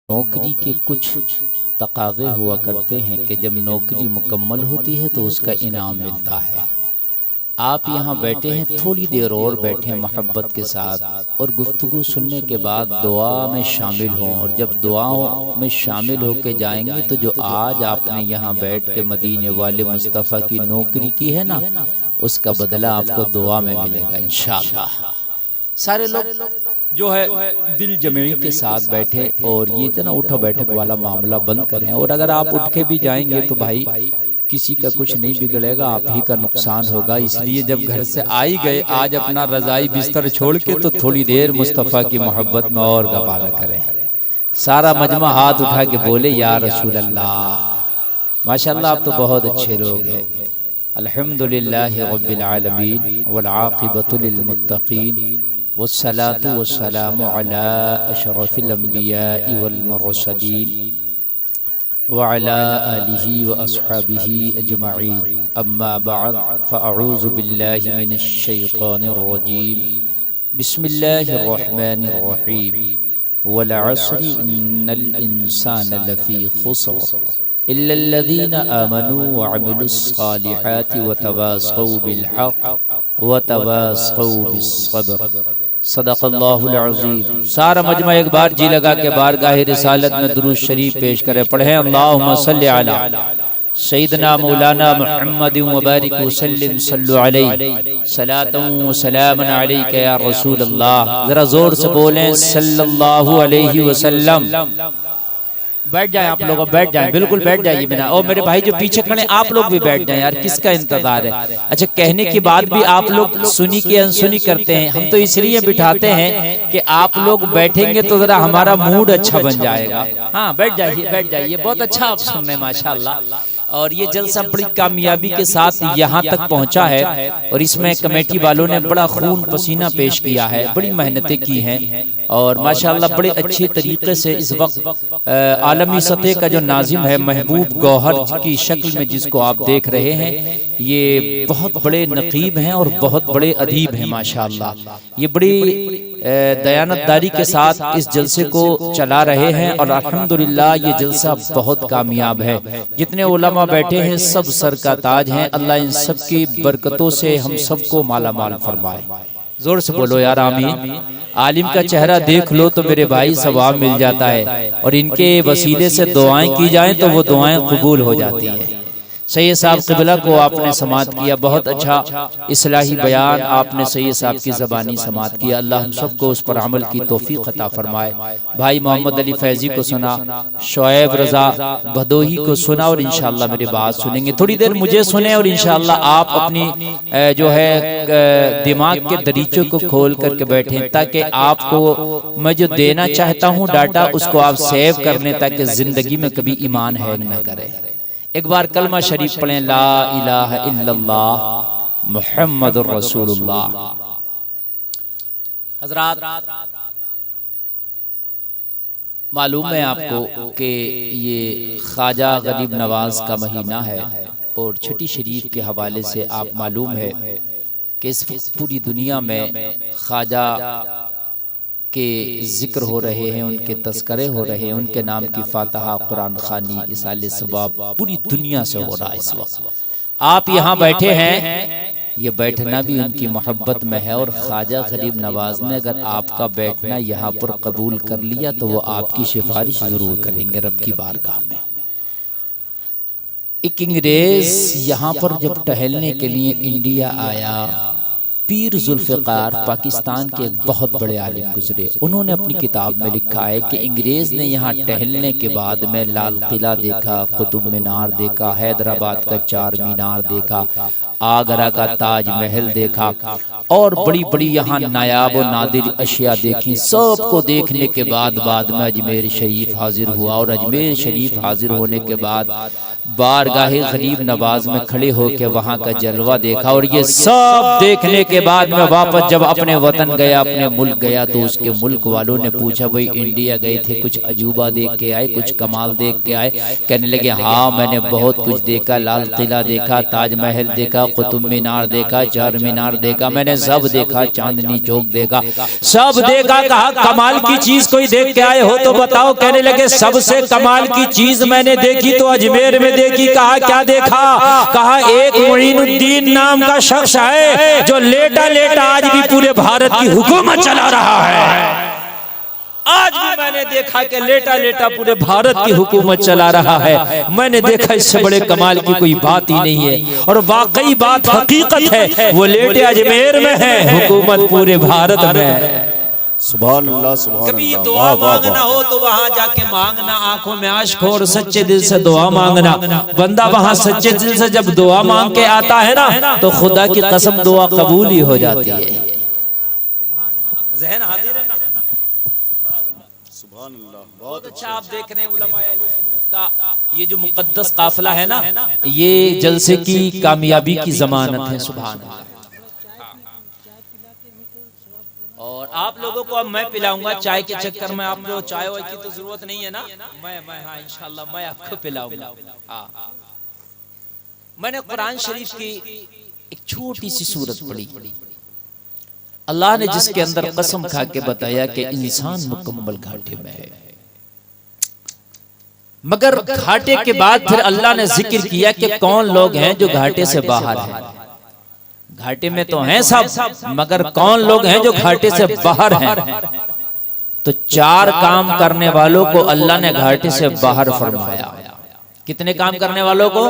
नौकरी के कुछ तकाज़े हुआ करते हैं कि जब नौकरी मुकम्मल होती है तो उसका इनाम मिलता है। आप यहाँ बैठे हैं, थोड़ी देर और बैठें मोहब्बत के साथ और गुफ्तगू सुनने के बाद दुआ में शामिल हों, और जब दुआओं में शामिल होके जाएंगे तो जो आज आपने यहाँ बैठ के मदीने वाले मुस्तफ़ा की नौकरी की है ना, उसका बदला आपको दुआ में मिलेगा इंशाअल्लाह। सारे लोग जो है दिल जमेई के साथ बैठे और ये जना उठा बैठक वाला मामला बंद करें। और अगर आप उठ के भी जाएंगे तो भाई किसी का कुछ नहीं बिगड़ेगा, आप ही का नुकसान होगा। इसलिए जब घर से आई गए आज अपना रजाई बिस्तर छोड़ के तो थोड़ी देर मुस्तफ़ा की मोहब्बत में और गवारा करें। सारा मजमा हाथ उठा के बोले या रसूल अल्लाह। माशाअल्लाह आप तो बहुत अच्छे लोग हैं। अल्हम्दुलिल्लाहि रब्बिल आलमीन वल आक़िबतु लिल मुत्तक़ीन वस्सलातु वस्सलामु अला अशरफिल अंबियाइ वल मुरसलीन व अला आलिहि व अस्हाबिहि अजमईन, अम्मा बअद फ़अऊज़ु बिल्लाहि मिनश शैतानिर रजीम। बिस्मिल्लाहिर रहमानिर रहीम। वल अस्रि इन्नल इंसाना लफ़ी खुस्र इल्लल्लज़ीना आमनू व अमिलुस्सालिहाति व तवासौ बिल हक़ व तवासौ बिस्सब्र। सदक़ल्लाहुल अज़ीम। सारा मजमा एक बार जी लगा के बारगाह रिसालत में दुरूद शरीफ पेश करें। पढ़ें अल्लाहुम्मा सल्लि अला सय्यिदना मौलाना मुहम्मद व बारिक वसल्लिम सल्लु अलैहि सलातन व सलामन अलैका या रसूल अल्लाह। जरा जोर से बोलें सल्लल्लाहु अलैहि वसल्लम। बैठ जाएं आप लोग, बैठ जाएं, बिल्कुल बैठ जाइए बिना। और मेरे भाई जो पीछे खड़े आप लोग भी बैठ जाएं यार, किसका इंतजार है। अच्छा, कहने के बाद भी आप लोग सुनी की अनसुनी करते हैं। हम तो इसलिए बिठाते हैं कि आप लोग बैठेंगे तो जरा हमारा मूड अच्छा बन जाएगा। हाँ बैठ जाइए, बैठ जाइए, बहुत अच्छा आप सुन रहे हैं माशाअल्लाह। और ये जलसा बड़ी कामयाबी के साथ यहाँ तक पहुँचा है और इसमें कमेटी वालों ने बड़ा खून पसीना पेश किया है, बड़ी मेहनतें की हैं और माशाअल्लाह बड़े अच्छे तरीके से इस वक्त आलमी सतह का जो नाजिम है महबूब गौहर की शक्ल में जिसको आप देख रहे हैं, ये बहुत बड़े नकीब हैं और बहुत बड़े अदीब हैं माशाअल्लाह। ये बड़ी दयानतदारी के साथ इस जलसे को चला रहे हैं और अल्हम्दुलिल्लाह ये जलसा बहुत कामयाब है। जितने उलमा बैठे हैं सब सर का ताज हैं। अल्लाह इन सब की बरकतों से हम सबको माला माल फरमाए। जोर से बोलो यार आमीन। आलिम का चेहरा देख लो तो मेरे भाई सवाब मिल जाता है और इनके वसीले से दुआएं की जाएं तो वो दुआएं कबूल हो जाती हैं। सैयद साहब क़िबला को आपने समात किया, बहुत अच्छा इस्लाही बयान आपने सैयद साहब की ज़बानी समात किया। अल्लाह हम सबको उस पर अमल की तौफीक अता फरमाए। भाई मोहम्मद अली फैज़ी को सुना, शोएब रज़ा भदोही को सुना और इंशाअल्लाह मेरी बात सुनेंगे। थोड़ी देर मुझे सुने और इंशाअल्लाह आप अपनी जो है दिमाग के दरीचों को खोल करके बैठें ताकि आपको मैं जो देना चाहता हूँ डाटा उसको आप सेव कर लें ताकि ज़िंदगी में कभी ईमान हैंग न करे। एक बार कलमा शरीफ पढ़ें, ला इलाहा इल्लल्लाह मुहम्मदुर रसूलुल्लाह। हजरात मालूम है आपको कि ये ख्वाजा गरीब नवाज का महीना है और छठी शरीफ के हवाले से आप मालूम है कि इस पूरी दुनिया में ख्वाजा के जिक्र हो रहे हैं, उनके तस्करे हो रहे हैं, उनके नाम की फातहा कुरान खानी इसाले सवाब पूरी दुनिया से हो रहा है इस वक्त। आप यहाँ बैठे हैं, ये बैठना भी उनकी मोहब्बत में है और ख्वाजा गरीब नवाज ने अगर आपका बैठना यहाँ पर कबूल कर लिया तो वो आपकी सिफारिश जरूर करेंगे रब की बारगाह में। एक अंग्रेज यहाँ पर जब टहलने के लिए इंडिया आया, पीर जुल्फ़िकार पाकिस्तान के एक बहुत बड़े आलिम गुजरे। उन्होंने अपनी किताब में लिखा है कि अंग्रेज ने यहाँ टहलने के बाद में लाल किला देखा, कुतुब मीनार देखा, हैदराबाद का चार मीनार देखा, आगरा का ताज महल देखा और बड़ी बड़ी यहाँ नायाब और नादिर अशिया देखी। सबको देखने के बाद में अजमेर शरीफ हाजिर हुआ और अजमेर शरीफ हाजिर होने के बाद बारगाहे गरीब नवाज में खड़े होकर वहाँ का जलवा देखा और ये सब देखने के बाद में वापस जब अपने वतन गया, अपने मुल्क गया तो उसके मुल्क वालों ने पूछा भाई इंडिया गए थे, कुछ अजूबा देख के आए, कुछ कमाल देख के आए? कहने लगे हाँ मैंने बहुत कुछ देखा, लाल किला देखा, ताजमहल देखा देखा, कुतुब मीनार देखा, चार मीनार देखा, मैंने सब देखा, चांदनी चौक देखा, सब देखा। कहा कमाल की चीज कोई देख के आए हो तो बताओ। कहने लगे सबसे कमाल की चीज मैंने देखी तो अजमेर में देखी। कहा क्या देखा? कहा एक मोइनुद्दीन नाम का शख्स है जो लेटा लेटा आज भी पूरे भारत की हुकूमत चला रहा है। आज भी मैंने देखा कि लेटा लेटा पूरे भारत की हुकूमत चला रहा है। मैंने देखा इससे बड़े कमाल की कोई बात ही नहीं है। और वाकई बात हकीकत है, वो लेटे अजमेर में है, हुकूमत पूरे भारत में है। सुभान अल्लाह, सुभान कभी दुआ मांगना हो तो वहां जाके मांगना, आंखों में आश्क हो और सच्चे दिल से दुआ मांगना। बंदा वहां सच्चे दिल से जब दुआ मांग के आता है ना तो खुदा की कसम दुआ कबूल ही हो जाती है। ज़हन हाजिर है ना? सुभान अल्लाह, बहुत अच्छा। आप देख रहे हैं उलमाए अहले सुन्नत का ये जो मुकद्दस काफिला है ना, ये जलसे की कामयाबी की जमानत है। सुभान अल्लाह। और आप लोगों को अब मैं पिलाऊंगा चाय के चक्कर में। आप लोग चाय वाय की तो जरूरत नहीं है ना, मैं हाँ इंशाल्लाह मैं आपको पिलाऊंगा। हाँ, मैंने कुरान शरीफ की एक छोटी सी सूरत पढ़ी। अल्लाह ने जिसके अंदर कसम खा के बताया कि इंसान मुकम्मल घाटे में है, मगर घाटे के बाद फिर अल्लाह ने जिक्र किया कि कौन लोग हैं जो घाटे से बाहर हैं। घाटे में तो हैं सब, मगर कौन लोग हैं जो घाटे से बाहर हैं? तो चार काम करने वालों को अल्लाह ने घाटे से बाहर फरमाया। कितने काम करने वालों को?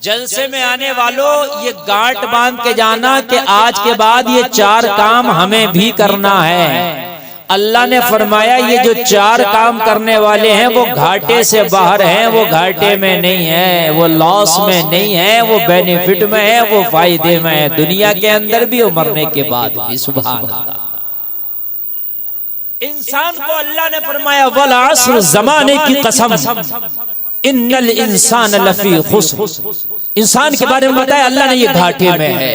जलसे में आने वालों, ये गांठ बांध के जाना कि आज के बाद ये चार काम हमें भी करना है। अल्लाह ने फरमाया ये जो चार काम करने वाले हैं वो घाटे से बाहर हैं, वो घाटे में नहीं है, वो लॉस में नहीं है, वो बेनिफिट में है, वो फायदे में है, दुनिया के अंदर भी और मरने के बाद भी। सुभान अल्लाह। इंसान को अल्लाह ने फरमाया वल अस्र, जमाने की कसम, इन्नल इंसान लफी खुस्र। इंसान के बारे में बताया अल्लाह ने ये घाटे में है,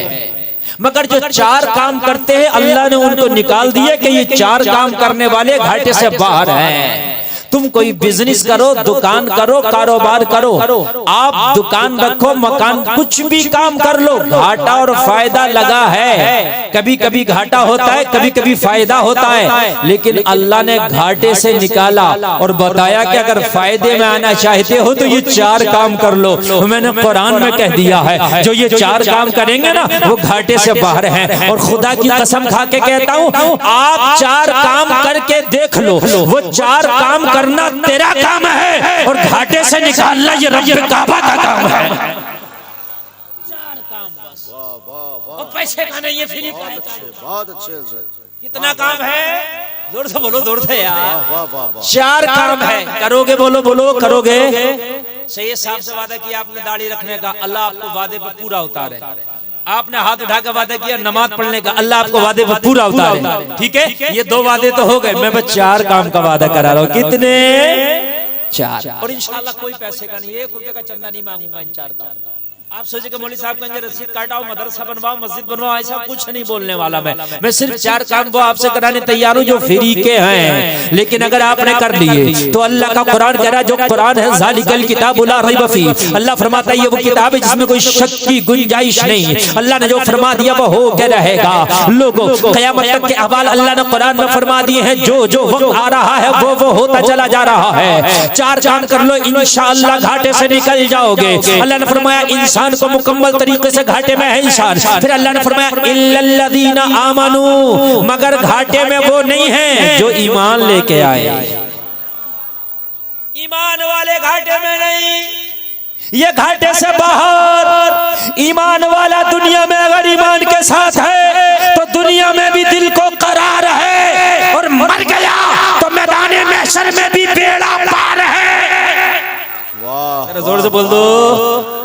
मगर जो चार काम करते हैं अल्लाह ने उनको निकाल दिया कि ये चार काम करने वाले घाटे से बाहर हैं। तुम कोई बिजनेस करो, दुकान करो, कारोबार करो, आप दुकान रखो, मकान, कुछ भी काम कर लो, घाटा और फायदा लगा है। कभी कभी घाटा होता है, कभी कभी फायदा होता है, लेकिन अल्लाह ने घाटे से निकाला और बताया कि अगर फायदे में आना चाहते हो तो ये चार काम कर लो। मैंने कुरान में कह दिया है जो ये चार काम करेंगे ना वो घाटे से बाहर हैं। और खुदा की कसम खा के कहता हूँ, आप चार काम करके देख लो, वो चार काम करना तेरा काम है और घाटे से निकालना ये रब काबा का काम है। चार काम बस, और पैसे का नहीं, ये फ्री का। बहुत अच्छे हज़रत। कितना काम है? जोर से बोलो, जोर से यार। चार काम है, करोगे? बोलो बोलो, करोगे? सही साहब से वादा किया आपने दाढ़ी रखने का, अल्लाह आपको वादे पर पूरा उतारे। आपने हाथ उठा के वादा किया नमाज पढ़ने का, अल्लाह आपको वादे पर पूरा उतारे। ठीक है, ये दो वादे तो हो गए, मैं बस चार काम का वादा करा रहा हूँ। कितने? चार। और इंशाल्लाह कोई पैसे का नहीं, 1 रुपए का चंदा नहीं मांगूंगा इन चार काम का। आप सोचे कि मौलवी साहब कहेंगे रसीद काटाओ, मदरसा बनवाओ, मस्जिद बनवाओ, ऐसा कुछ नहीं बोलने वाला मैं सिर्फ चार काम वो आपसे कराने तैयार हूँ जो फ्री के हैं। लेकिन अगर आपने कर लिए तो अल्लाह का कुरान कह रहा है, जो कुरान है ज़ालिकल किताबु ला रैब फीह, अल्लाह फरमाता है ये वो किताब है जिसमें कोई शक की गुंजाइश नहीं। अल्लाह ने जो फरमा दिया वो हो के रहेगा। लोगों क़यामत तक के अहवाल अल्लाह ने कुरान में फरमा दिए हैं, जो जो वक्त आ रहा है वो होता चला जा रहा है। चार काम कर लो, इंशाअल्लाह घाटे से निकल जाओगे। अल्लाह ने फरमाया इंसान को मुकम्मल तरीके से घाटे में है इंसान। फिर अल्लाह ने फरमाया इल्लल्लज़ीना आमनू, मगर घाटे में वो नहीं है जो ईमान लेके आए। ईमान वाले घाटे में नहीं, ये घाटे से बाहर। ईमान वाला दुनिया में अगर ईमान के साथ है तो दुनिया में भी दिल को करार है, और मर गया तो मैदान महशर में भी बेड़ा पार है। जोर से बोल दो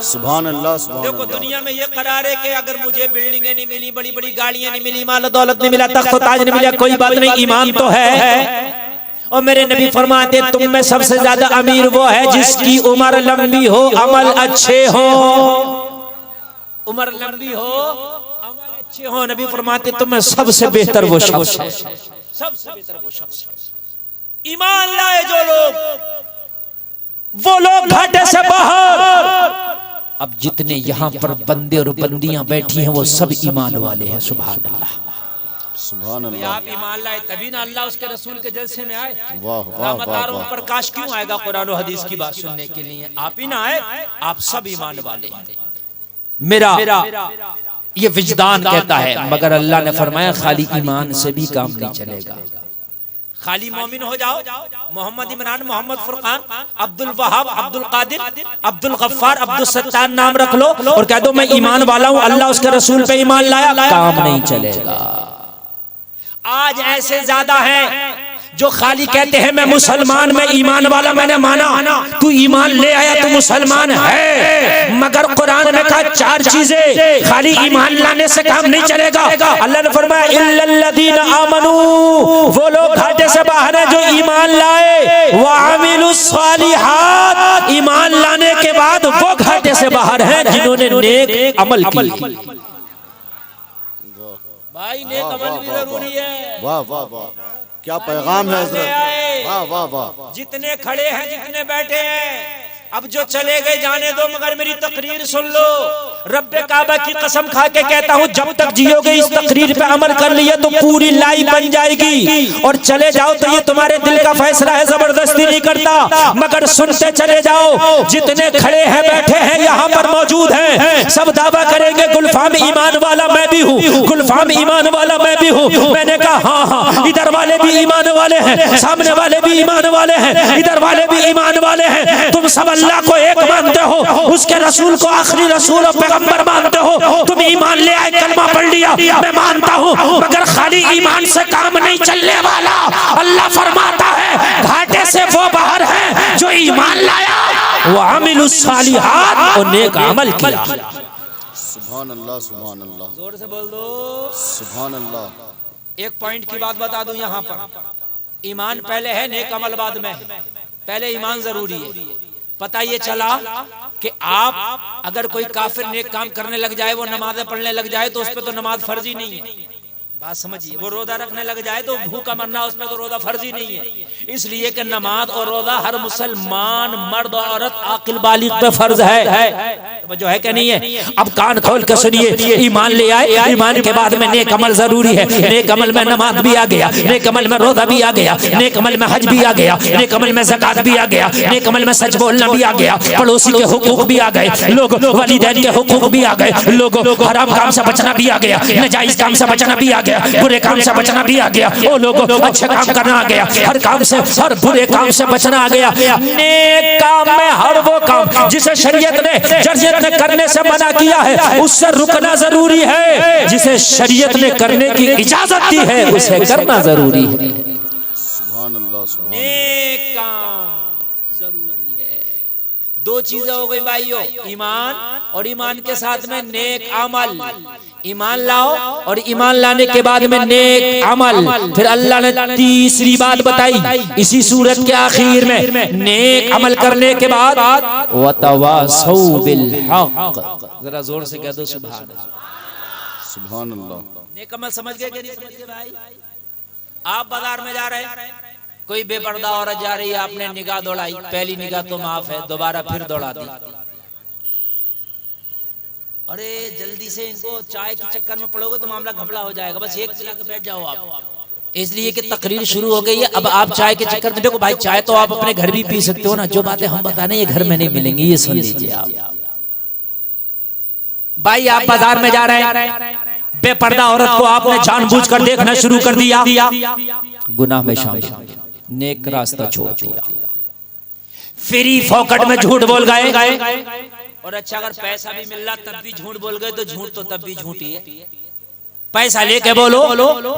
सुभान अल्लाह, सुभान देखो दुनिया में ये करार है कि अगर मुझे बिल्डिंगें नहीं मिली, बड़ी बड़ी गाड़ियां नहीं मिली, माल दौलत नहीं मिला, तख्त ताज नहीं मिला, कोई बात नहीं, ईमान तो है। और मेरे नबी फरमाते तुम में सबसे ज्यादा अमीर वो है जिसकी उम्र लंबी हो, अमल अच्छे हो। उम्र लंबी हो, अमल अच्छे हो। नबी फरमाते तुम में सबसे बेहतर वो शख्स है, सबसे बेहतर वो शख्स। ईमान लाए जो लोग, वो लोग घाटे से बाहर। अब जितने यहाँ पर बंदे और बंदियां बैठी हैं वो सब ईमान वाले हैं। सुभान अल्लाह, सुभान भाई अल्लाह। आप ईमान लाए तभी ना अल्लाह उसके रसूल के जलसे में आए। वाह वाह रहमत वाह और वाह। प्रकाश क्यों आएगा कुरान और हदीस की बात सुनने के लिए? आप ही ना आए, आप सब ईमान वाले हैं। मेरा ये विजदान कहता है, मगर अल्लाह ने फरमाया खाली ईमान से भी काम नहीं चलेगा। खाली मोमिन हो जाओ, मोहम्मद इमरान, मोहम्मद फुरकान, अब्दुल वहाब, अब्दुल कादिर, अब्दुल गफ्फार, अब्दुल सत्तार नाम रख लो और कह दो मैं ईमान वाला हूं, अल्लाह उसके रसूल पे ईमान लाया, काम नहीं चलेगा। आज ऐसे ज्यादा हैं जो खाली कहते हैं मैं मुसलमान, मैं ईमान वाला, मैंने माना। तू ईमान ले आया तो मुसलमान है, मगर कुरान ने कहा चार चीजें, खाली ईमान लाने से काम नहीं चलेगा। अल्लाह ने फरमाया इल्लल्लज़ीना आमनू, वो लोग घाटे से बाहर हैं जो ईमान लाए, व अमिलुस्सालिहात, ईमान लाने के बाद वो घाटे से बाहर हैं जिन्होंने नेक अमल किए। भाई नेक अमल भी जरूरी है। वाह वाह वाह, क्या पैगाम है हजरत। वाह वाह वाह। जितने खड़े हैं, जितने बैठे हैं, अब जो चले गए जाने दो, मगर मेरी तकरीर सुन लो। रब्बे काबा की कसम खा के कहता हूँ, जब तक जियोगे इस तकरीर पे अमल कर लिया तो पूरी लाइफ बन जाएगी। और चले जाओ तो ये तुम्हारे दिल का फैसला है, जबरदस्ती नहीं करता, मगर सुनते चले जाओ। जितने खड़े हैं, बैठे हैं, यहाँ पर मौजूद हैं, सब दावा करेंगे गुलफाम ईमान वाला मैं भी हूँ, गुलफाम ईमान वाला मैं भी हूँ। मैंने कहा हाँ, इधर वाले भी ईमान वाले हैं, सामने वाले भी ईमान वाले हैं, इधर वाले भी ईमान वाले हैं। तुम सब अल्लाह को एक मानते हो, उसके रसूल को आखिरी रसूल और पैगंबर मानते हो। तुम ईमान ले आए, कलमा पढ़ लिया, मैं मानता हूँ, मगर खाली ईमान से काम नहीं चलने वाला। अल्लाह फरमाता है घाटे से वो बाहर है जो ईमान लाया, वो अमिलुस्सालिहात और नेक अमल किया। सुभान अल्लाह, सुभान अल्लाह। जोर से बोल दो सुभान अल्लाह। एक पॉइंट की बात बता दूं यहाँ पर, ईमान पहले है, नेक अमल बाद में। पहले ईमान जरूरी है। पता ये चला कि आप अगर कोई काफिर नेक काम करने लग जाए, वो नमाज़ें पढ़ने लग जाए, तो उस पर तो नमाज फर्जी नहीं है। बात समझिए, वो रोजा रखने लग जाए तो भूखा मरना, उसमें तो रोजा फर्जी नहीं है। इसलिए कि नमाज और रोजा हर मुसलमान मर्द औरत आकिल बालिग पे फर्ज है। जो है क्या नहीं है? अब कान खोल के सुनिए, ईमान ले आए, ईमान के बाद में नेक अमल जरूरी है। नेक अमल में नमाज भी आ गया, नेक अमल में रोजा भी आ गया, नेक अमल में हज भी आ गया, नेक अमल में ज़कात भी आ गया, नेक अमल में सच बोलना भी आ गया, पड़ोसी के हुकूक भी आ गए, लोग वालिदैन के हुकूक भी आ गए, लोग हराम काम से बचना भी आ गया, नाजायज काम से बचना भी आ गया, बुरे काम से बचना भी आ गया, वो लोग अच्छे काम करना आ गया, हर काम से, हर बुरे काम से बचना आ गया। नेक काम में हर वो काम जिसे शरीयत ने करने से मना किया है, उससे रुकना जरूरी है। जिसे शरीयत ने करने की इजाजत दी है, उसे करना जरूरी है। सुभान अल्लाह, सुभान अल्लाह। नेक काम जरूरी है। दो चीजें हो गई भाइयों, ईमान और ईमान के साथ में नेक अमल। ईमान लाओ और ईमान लाने के बाद में नेक अमल। फिर अल्लाह ने तीसरी बात बताई इसी सूरत के आखिर में, नेक अमल करने के बाद वतवासौ बिल हक। जरा जोर से कह दो सुभान अल्लाह, सुभान अल्लाह। नेक अमल समझ गए कि नहीं समझ गए भाई? आप बाजार में जा रहे हैं, कोई बेपर्दा औरत जा रही है, आपने निगाह दौड़ाई, पहली निगाह तो माफ है, दोबारा फिर दौड़ा दी। अरे जल्दी से इनको चाय के चक्कर में पड़ोगे तो मामला घबला हो जाएगा, बस एक पिला के बैठ जाओ आप। इसलिए कि तकरीर शुरू हो गई है, अब आप चाय के चक्कर में, देखो भाई चाय तो आप अपने घर भी पी सकते हो ना, जो बातें हम बताने ये घर में नहीं मिलेंगी, ये सुन लीजिए आप। भाई आप बाजार में जा रहे हैं, बेपर्दा औरत को आपने जानबूझकर देखना शुरू कर दिया, गुनाह में शामिल, नेक रास्ता छोड़ दिया, फ्री फोकट में झूठ बोल गए। और अच्छा अगर पैसा भी मिल रहा तब भी झूठ बोल गए तो झूठ तो तब भी झूठ ही है। पैसा लेके बोलो,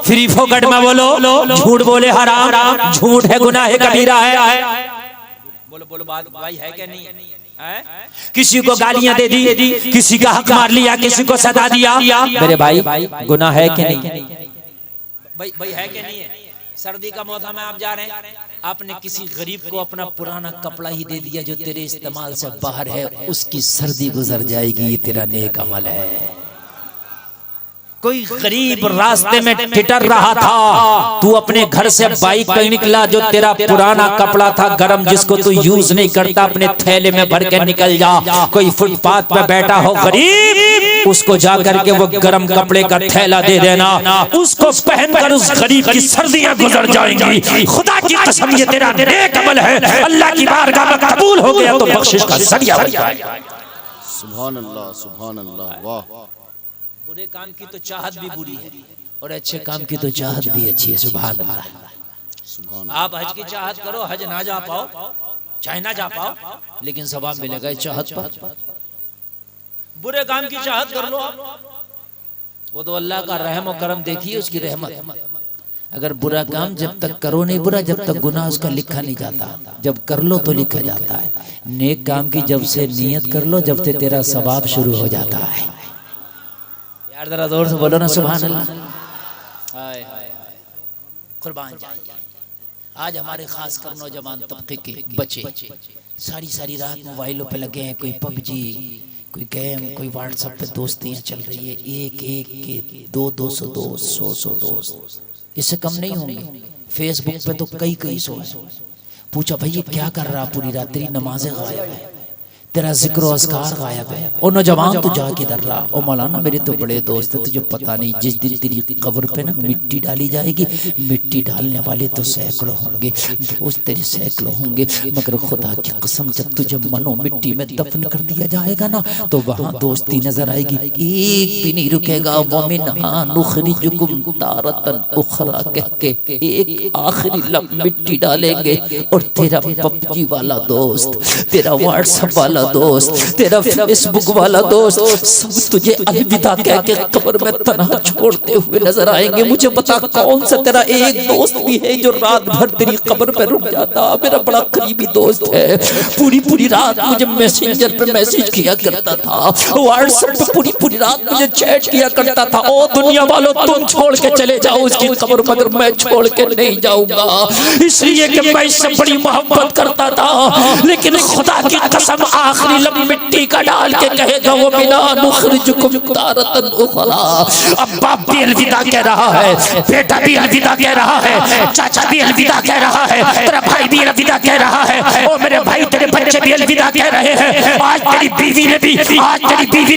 फ्री फोकट में बोलो, झूठ बोले हराम, झूठ है, गुनाह है, कबीरा है। बोलो बात भाई है क्या नहीं है? किसी को गालियां दे दी, किसी का हक मार लिया, किसी को सजा दिया, मेरे भाई गुनाह है कि नहीं? भाई है कि नहीं है? सर्दी का मौसम है, आप जा रहे हैं, आपने किसी गरीब को अपना पुराना कपड़ा ही दे दिया जो तेरे इस्तेमाल से बाहर है, उसकी सर्दी गुजर जाएगी, ये तेरा नेक अमल है। कोई गरीब रास्ते में टिटर रहा था, तू अपने घर से बाइक पे निकला, जो तेरा पुराना कपड़ा था गरम जिसको तू यूज नहीं करता, अपने थैले में भर के निकल जा। कोई फुटपाथ पे बैठा हो गरीब, उसको जाकर के वो गरम कपड़े का थैला दे देना, उसको पहनकर उस गरीब की सर्दियां गुजर जाएंगी। खुदा की कसम ये तेरा नेक अमल है, अल्लाह की बारगाह में कबूल हो गया तो बख्शिश का जरिया बन जाएगा। सुभान अल्लाह, सुभान अल्लाह, वाह। बुरे काम की तो चाहत भी बुरी है और अच्छे काम की तो चाहत भी अच्छी है। सुभान अल्लाह। आप हज की चाहत करो, हज ना जा पाओ, चाहे ना जा पाओ, लेकिन सवाब मिलेगा चाहत पर। बुरे काम की चाहत कर लो आप, वो तो अल्लाह का रहम और करम, देखिए उसकी रहमत। अगर बुरा काम जब तक करो नहीं बुरा, जब तक गुनाह उसका लिखा नहीं जाता, जब कर लो तो लिखा जाता है। नेक काम की जब से नियत कर लो, जब से तेरा सवाब शुरू हो जाता है। यार जरा जोर से बोलो ना सुभान अल्लाह। हाय हाय हाय, कुर्बान जाइए। आज हमारे खास कर नौजवान तबके के बच्चे सारी सारी रात मोबाइलों पे लगे हैं, कोई पबजी, कोई गेम, कोई व्हाट्सएप पे दोस्तियां चल रही है, एक एक के 200 दोस्त, 100 दोस्त, इससे कम नहीं होंगे। फेसबुक पे तो कई कई सौ है। पूछा भाई ये क्या कर रहा पूरी रात, तेरी नमाजें गायब है, तेरा जिक्र और अस्कार गायब है। और नौजवान तो जाके डर रहा, ओ मौलाना मेरे तो बड़े दोस्त है, तुझे पता नहीं जिस दिन तेरी कब्र पे ना मिट्टी डाली जाएगी, मिट्टी डालने वाले तो सैकड़ों होंगे, दोस्त तेरे सैकड़ों होंगे, मगर खुदा की कसम जब तुझे मनो मिट्टी में दफन कर दिया जाएगा ना, तो वहाँ दोस्ती नजर आएगी, एक भी नहीं रुकेगा। वमिनहा नुखरिजुकुम तारतन उखरा कह के एक आखिरी लब मिट्टी डालेंगे, और तेरा पबजी वाला दोस्त, तेरा व्हाट्सएप वाला दोस्त, तेरा फेसबुक वाला दोस्त, सब तुझे अलविदा कह के कब्र में तन्हा छोड़ते हुए नजर आएंगे। मुझे बता कौन सा तेरा एक दोस्त भी है जो रात भर तेरी कब्र पे रुक जाता? मेरा बड़ा करीबी दोस्त है, पूरी पूरी रात मुझे मैसेंजर पे मैसेज किया करता था, व्हाट्सएप पे पूरी पूरी रात मुझे चैट किया करता था। ओ दुनिया वालों तुम छोड़ के चले जाओ उसकी कब्र, मगर मैं छोड़ के नहीं जाऊंगा, इसलिए कि मैं इससे बड़ी मोहब्बत करता था। लेकिन खुदा की कसम आखिरी लब मिट्टी का डाल के कहेगा वो बिना नुखरिजुकुम तारतन उखरा। अब बाप भी अलविदा कह रहा है, बेटा भी अलविदा कह रहा है, चाचा भी अलविदा कह रहा है, तेरा भाई भी अलविदा कह रहा है, ओ मेरे भाई तेरे बच्चे भी अलविदा कह रहे हैं। आज तेरी बीवी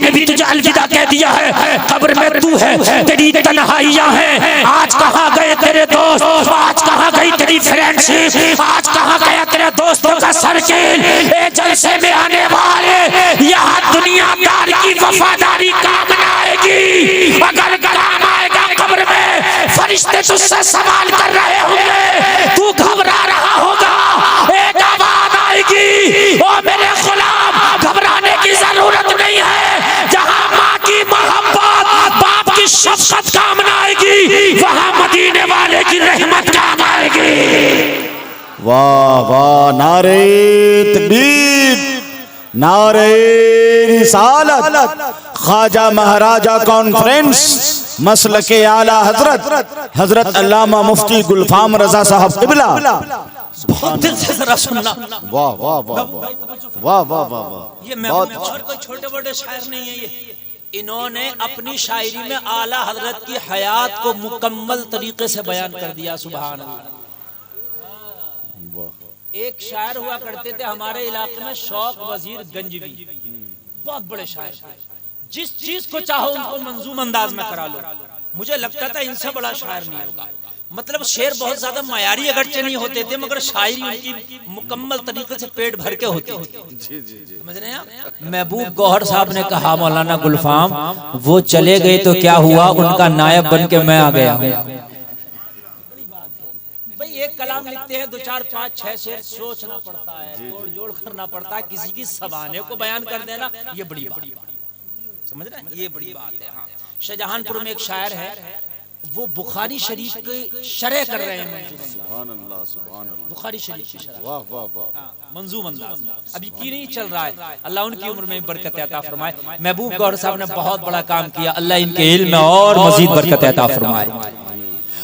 ने भी तुझे अलविदा कह दिया है। कब्र में तू है, तेरी तन्हाइयां हैं। आज कहाँ गए तेरे दोस्त, आज कहाँ गई तेरी फ्रेंडशिप, आज कहाँ गया तेरे दोस्तों का सर्किल? ए जलसे में आने वाले, यहाँ दुनियादार की वफादारी काम न आएगी, अगर काम आएगा कब्र में फरिश्ते तुझसे सवाल कर रहे होंगे, तू घबरा रहा होगा, एक आवाज आएगी, ओ मेरे गुलाम घबराने की जरूरत नहीं है। जहाँ माँ की मोहब्बत, बाप की शफकत काम न आएगी, वहाँ मदीने वाले की रहमत काम आएगी। वाह वाह, नारे तकबीर, नारे रिसालत, ख्वाजा महाराजा कॉन्फ्रेंस, मसलके आला हजरत हजरत अल्लामा मुफ्ती गुलफाम रजा साहब क़िबला। बहुत दिल से जरा सुनना। वाह वाह वाह वाह वाह वाह वाह। ये महबूब और कोई छोटे बड़े शायर नहीं है, ये इन्होंने अपनी शायरी में आला हजरत की हयात को मुकम्मल तरीके से बयान कर दिया। सुभान अल्लाह। एक शायर हुआ करते थे हमारे इलाके में, शौक वजीर गंजवी, बहुत बड़े शायर थे। जिस चीज को चाहो उनको मंजूम अंदाज में करा लो। मुझे लगता था इनसे बड़ा शायर नहीं होगा। मतलब शेर बहुत ज्यादा मायारी अगरचे नहीं होते थे, मगर शायरी उनकी मुकम्मल तरीके से पेट भर के होती थी। समझ रहे हैं आप? महबूब गौहर साहब ने कहा मौलाना गुलफाम वो चले गए तो क्या हुआ, उनका नायब बन के मैं आ गया हूँ। एक कलाम लिखते हैं 2 4 5 6 शेर, सोचना पड़ता है, तोड़ जोड़ करना पड़ता है, किसी की सवाने को बयान कर देना ये बड़ी बात, समझ रहे हैं? ये बड़ी बात है। हाँ, शाहजहांपुर में एक शायर है, वो बुखारी शरीफ की शरह कर रहे हैं। सुभान अल्लाह, सुभान अल्लाह। बुखारी शरीफ की शरह, वाह वाह वाह, मंजूम अंदाज। अभी की नहीं चल रहा है, अल्लाह उनकी उम्र में बरकत अता फरमाए। महबूब गौहर साहब ने बहुत बड़ा काम किया, अल्लाह इनके इल्म में और मजीद बरकत अता फरमाए।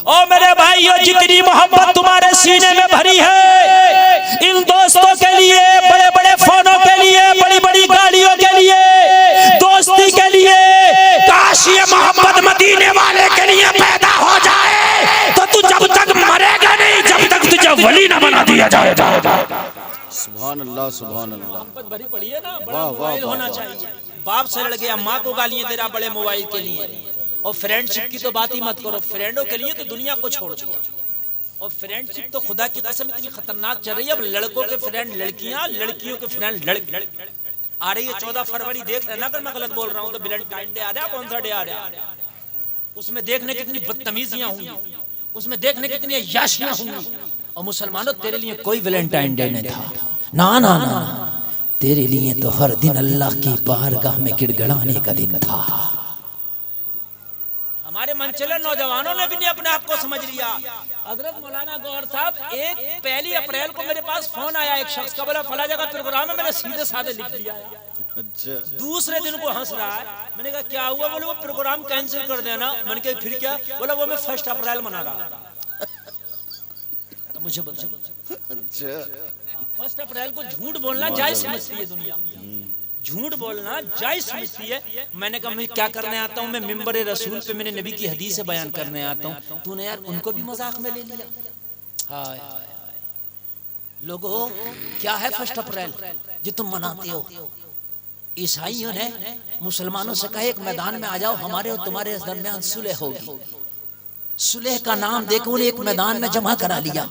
ओ मेरे भाइयों, जितनी मोहब्बत तुम्हारे सीने में भरी है इन दोस्तों के लिए, बड़े बड़े फोनों के लिए, बड़ी बड़ी गाड़ियों के लिए, दोस्ती के लिए, काश ये मोहब्बत मदीने सुभान अल्लाह सुभान अल्लाह। मोहब्बत भरी पड़ी है ना, बड़ा वाह, वाह, मोबाइल वाह, होना वाह। चाहिए। बाप से लड़ गया, माँ को गालियां दे रहा बड़े मोबाइल के लिए। और फ्रेंडशिप की तो बात ही मत करो, फ्रेंडों के लिए तो दुनिया को छोड़ दिया। और फ्रेंडशिप तो खुदा की कसम इतनी खतरनाक चल रही है। अब लड़कों के फ्रेंड लड़कियां, लड़कियों के फ्रेंड लड़के आ रही है। 14 फरवरी देख रहे ना, अगर मैं गलत बोल रहा हूँ तो वैलेंटाइन डे आ रहा है, कौन सा डे आ रहा है? उसमें देखने कितनी बदतमीजियां हुई, उसमें देखने कितनी अय्याशियां हुई। और मुसलमानों, तेरे लिए कोई वैलेंटाइन डे नहीं था। ना ना ना, तेरे लिए तो हर दिन अल्लाह की बारगाह में गिड़गिड़ाने का दिन था। हमारे मनचले नौजवानों ने भी नहीं अपने आप को समझ लिया। हजरत मौलाना गौहर साहब, एक 1 अप्रैल को मेरे पास फोन आया एक शख्स का, बोला फला जगह प्रोग्राम है, मैंने सीधे साधे लिख लिया। अच्छा, दूसरे दिन को हंस रहा है। मैंने कहा क्या हुआ? बोले वो प्रोग्राम कैंसिल कर देना। मैंने कहा फिर क्या? बोला वो मैं 1 अप्रैल मना रहा था। तो मुझे बता, अच्छा 1 अप्रैल को झूठ बोलना जायज समझती है दुनिया, झूठ बोलना जायज समझती है। मैंने कहा मैं क्या करने आता हूँ? मैं मिंबर रसूल पे मैंने नबी की हदीस बयान करने आता हूँ। तूने यार उनको भी मजाक में ले लिया। हाय लोगों, क्या है 1 अप्रैल जो तुम मनाते हो? ईसाइयों ने मुसलमानों से कहा एक मैदान में आ जाओ, हमारे और तुम्हारे दरमियान सुलह होगी। सुलह का नाम देकर उन्हें एक मैदान में जमा करा लिया।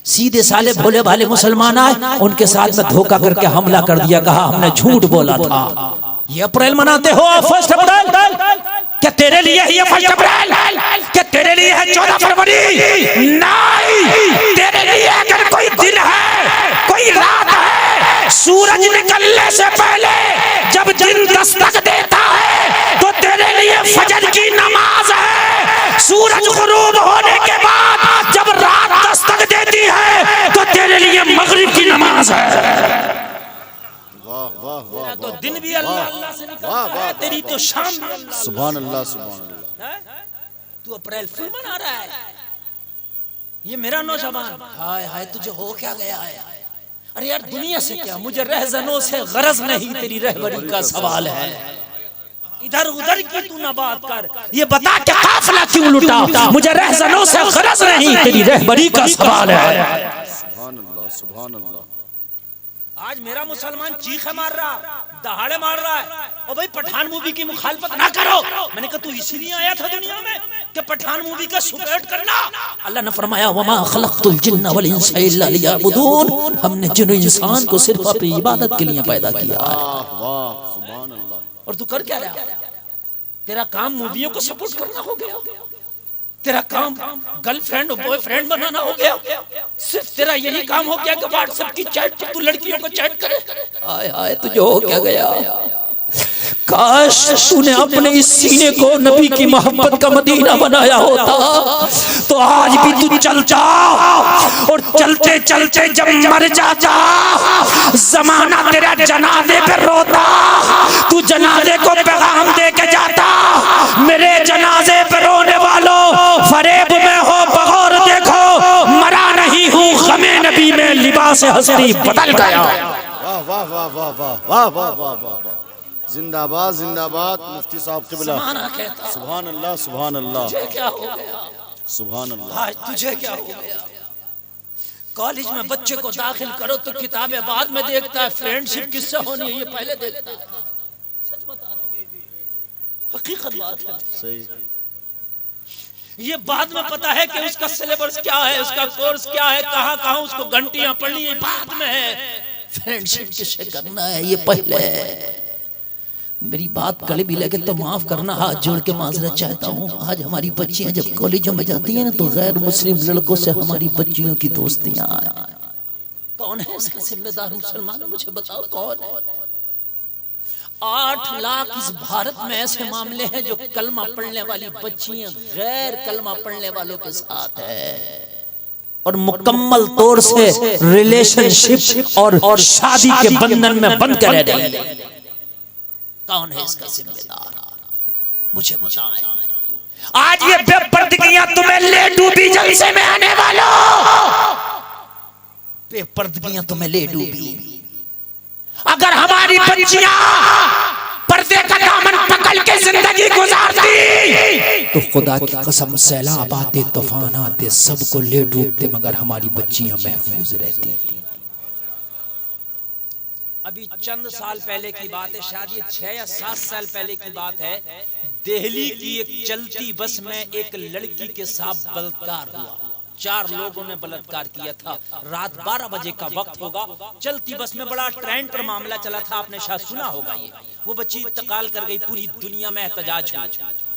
सीधे साले भोले भाले मुसलमान आए, उनके साथ में धोखा करके हमला कर दिया। कहा हमने झूठ बोला था। ये अप्रैल मनाते हो 1 अप्रैल? क्या तेरे लिए है ये 1 अप्रैल? क्या तेरे लिए है 14 फरवरी? नहीं, तेरे लिए अगर कोई दिन है, कोई रात है, सूरज निकलने से पहले जब दिन दस्तक देता है तो तेरे लिए फजर की नमाज है। सूरज गुरूब होने के बाद जब रात दस्तक देती है तो तेरे लिए मगरिब की नमाज है। वाह वाह वाह, तो दिन भी अल्लाह अल्लाह से निकलता है, तेरी तो शाम भी अल्लाह। सुभान अल्लाह सुभान अल्लाह। तू अप्रैल फूल मना रहा है? ये मेरा नौजवान, हाय हाय तुझे हो क्या गया है? अरे यार दुनिया से क्या, मुझे रहजनों से गरज नहीं, तेरी रहबरी का सवाल है। इधर उधर की तू ना बात कर, ये बता के काफिला क्यों लुटा? मुझे रहजनों से गरज नहीं, तेरी रहबरी का सवाल है। सुभान अल्लाह सुभान अल्लाह। आज मेरा मुसलमान चीखे मार रहा, दहाड़े मार रहा है। और भाई पठान मूवी की मुखालफत ना करो। मैंने कहा तू इसीलिए आया था दुनिया में कि पठान मूवी का सुपरहिट करना? अल्लाह ने फरमाया वमा खलक़तुल जिन्ना वल इंसा इल्ला लियअबुदून, हमने जिन इंसान को सिर्फ अपनी इबादत के लिए पैदा किया है। वाह सुभान अल्लाह। और तू कर क्या रहा? तेरा काम मूवियों को सपोर्ट करना हो गया, तेरा काम गर्लफ्रेंड और बॉयफ्रेंड बनाना हो गया, सिर्फ तेरा यही काम हो गया कि व्हाट्सएप की चैट पर तू लड़कियों को चैट करे। आय आय तुझे हो क्या गया? काश तूने अपने इस सीने को नबी की मोहब्बत का मदीना बनाया होता तो आज भी तू चलता, और चलते चलते जब मर जाता जमाना तेरा जनाजे पे रोता, तू जनाजे को पैगाम दे के जाता, मेरे जनाजे पे रोने वालों फरेब में हो बगौर देखो, मरा नहीं हूँ गमे नबी में लिबास हस्ती बदल गया। वाह वाह वाह वाह वाह वाह वाह वाह वाह। जिंदाबाद जिंदाबाद मुफ्ती साहब किबला। सुभान अल्लाह सुभान अल्लाह। तुझे क्या हो गया? सुभान अल्लाह। आज तुझे क्या हो गया? कॉलेज में बच्चे को दाखिल करो तो किताबें बाद में देखता है, फ्रेंडशिप किससे होनी है ये पहले देखता है। सच बता रहा हूँ, हकीकत बात है। सही। ये बाद में पता है कि उसका सिलेबस क्या है, उसका कोर्स क्या है, कहाँ कहाँ उसको घंटियां पढ़नी है, बाद में है। फ्रेंडशिप किससे करना है ये पहले है। मेरी बात कड़वी लगे तो माफ करना, हाथ जोड़ के माजरत चाहता हूँ। आज हमारी बच्चियां जब कॉलेजों में जाती हैं ना तो गैर मुस्लिम लड़कों से हमारी बच्चियों की दोस्तियां। कौन है इसका जिम्मेदार? मुसलमानों मुझे बताओ कौन है? 8 लाख इस भारत में ऐसे मामले हैं जो कलमा पढ़ने वाली बच्चियां गैर कलमा पढ़ने वालों के साथ है और मुकम्मल तौर से रिलेशनशिप और शादी के बंधन में बंद कर रही है। कौन है इसका जिम्मेदार? मुझे बताएं। आज ये बेपर्दगियां तुम्हें ले डूबी जलसे में आने वालों, बेपर्दगियां तुम्हें ले डूबी। अगर हमारी बच्चियां पर्दे का दामन पकड़ के जिंदगी गुजारती तो खुदा की कसम सैलाब आते, तूफान आते, सबको ले डूबते, मगर हमारी बच्चियां महफूज रहती। अभी चंद साल पहले की बात है, शायद ये 6 या 7 साल पहले की बात है। दिल्ली की एक चलती बस में एक लड़की के साथ बलात्कार हुआ। 4 लोगों ने बलात्कार किया था। रात 12 बजे का वक्त होगा। चलती बस में बड़ा ट्रेंड पर मामला चला था, आपने शायद सुना होगा। ये वो बच्ची इंतकाल कर गई, पूरी दुनिया में एहतजाज हुआ।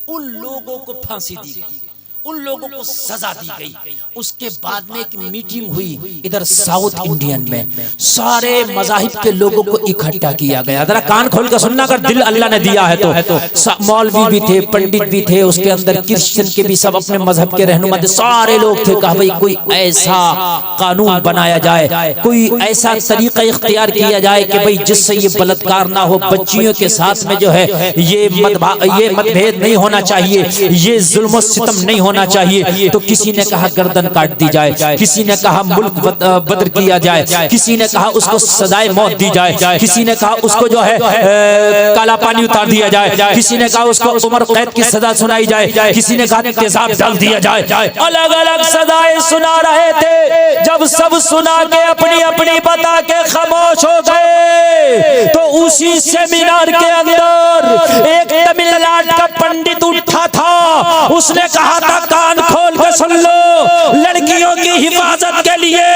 उन लोगों को फांसी दी गई, उन लोगों को सजा दी गई। उसके बाद में एक मीटिंग हुई इधर साउथ इंडियन में, सारे मजाहिब के लोगों को इकट्ठा किया गया। जरा कान खोल कर सुनना, अगर दिल अल्लाह ने दिया है तो। मौलवी भी थे, पंडित भी थे, उसके अंदर क्रिश्चियन के भी, सब अपने मजहब के रहनुमा थे, सारे लोग थे। कहा भाई कोई ऐसा कानून बनाया जाए, कोई ऐसा तरीका इख्तियार किया जाए कि भाई जिससे ये बलात्कार ना हो, बच्चियों के साथ में जो है ये मतभेद नहीं होना चाहिए, ये जुल्म सितम नहीं होना चाहिए। तो किसी ने कहा गर्दन काट दी जाए, किसी ने कहा मुल्क बदर किया जाए, किसी ने कहा उसको सजाए मौत दी जाए, किसी ने कहा उसको जो है काला पानी उतार दिया जाए, किसी ने कहा उसको उम्र कैद की सजा सुनाई जाए, किसी ने कहा तेजाब डाल दिया जाए। अलग अलग सजाएं सुना रहे थे। जब सब सुना के अपनी अपनी बता के खामोश हो गए, तो उसी सेमिनार के अंदर एक तमिलनाडु का पंडित उठा था। उसने कहा था कान खोल के सुन लो, लड़कियों की हिफाजत के लिए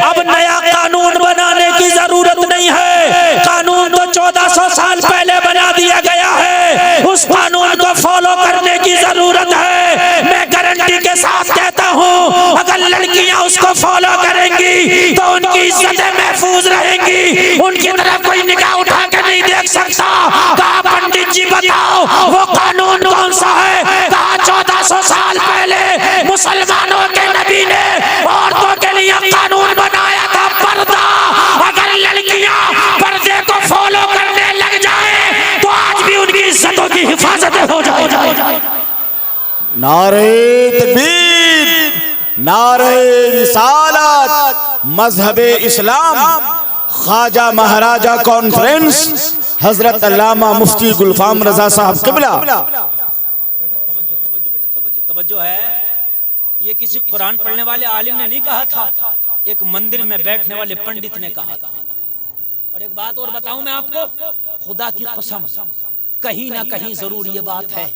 अब नया कानून बनाने की जरूरत नहीं है। कानून तो 1400 साल पहले बना दिया गया है, उस कानून को फॉलो करने की जरूरत है। मैं गारंटी के साथ कहता हूँ, अगर लड़कियां उसको फॉलो करेंगी तो उनकी इज्जतें महफूज रहेंगी, उनकी तरफ कोई निगाह उठा के नहीं देख सकता। कहा पंडित जी बताओ वो कानून कौन सा है? कहा 1400 साल पहले मुसलमानों के नबी ने औरतों के लिए कानून बनाया था, पर्दा। अगर लड़कियां पर्दे को फॉलो करने लग जाएं, तो आज भी उनकी इज्जतों की हिफाजत हो जाए। नारे तकबीर, नारे रिसालत, मजहबे इस्लाम, ख्वाजा महाराजा कॉन्फ्रेंस, हजरत अल्लामा मुफ्ती गुलफाम रजा साहब क़िबला। तवज्जो है, ये किसी कुरान पढ़ने वाले आलिम ने नहीं कहा था, एक मंदिर में बैठने वाले पंडित ने कहा था। और एक बात और बताऊं मैं आपको, खुदा की कसम, कहीं ना कहीं जरूर ये बात है,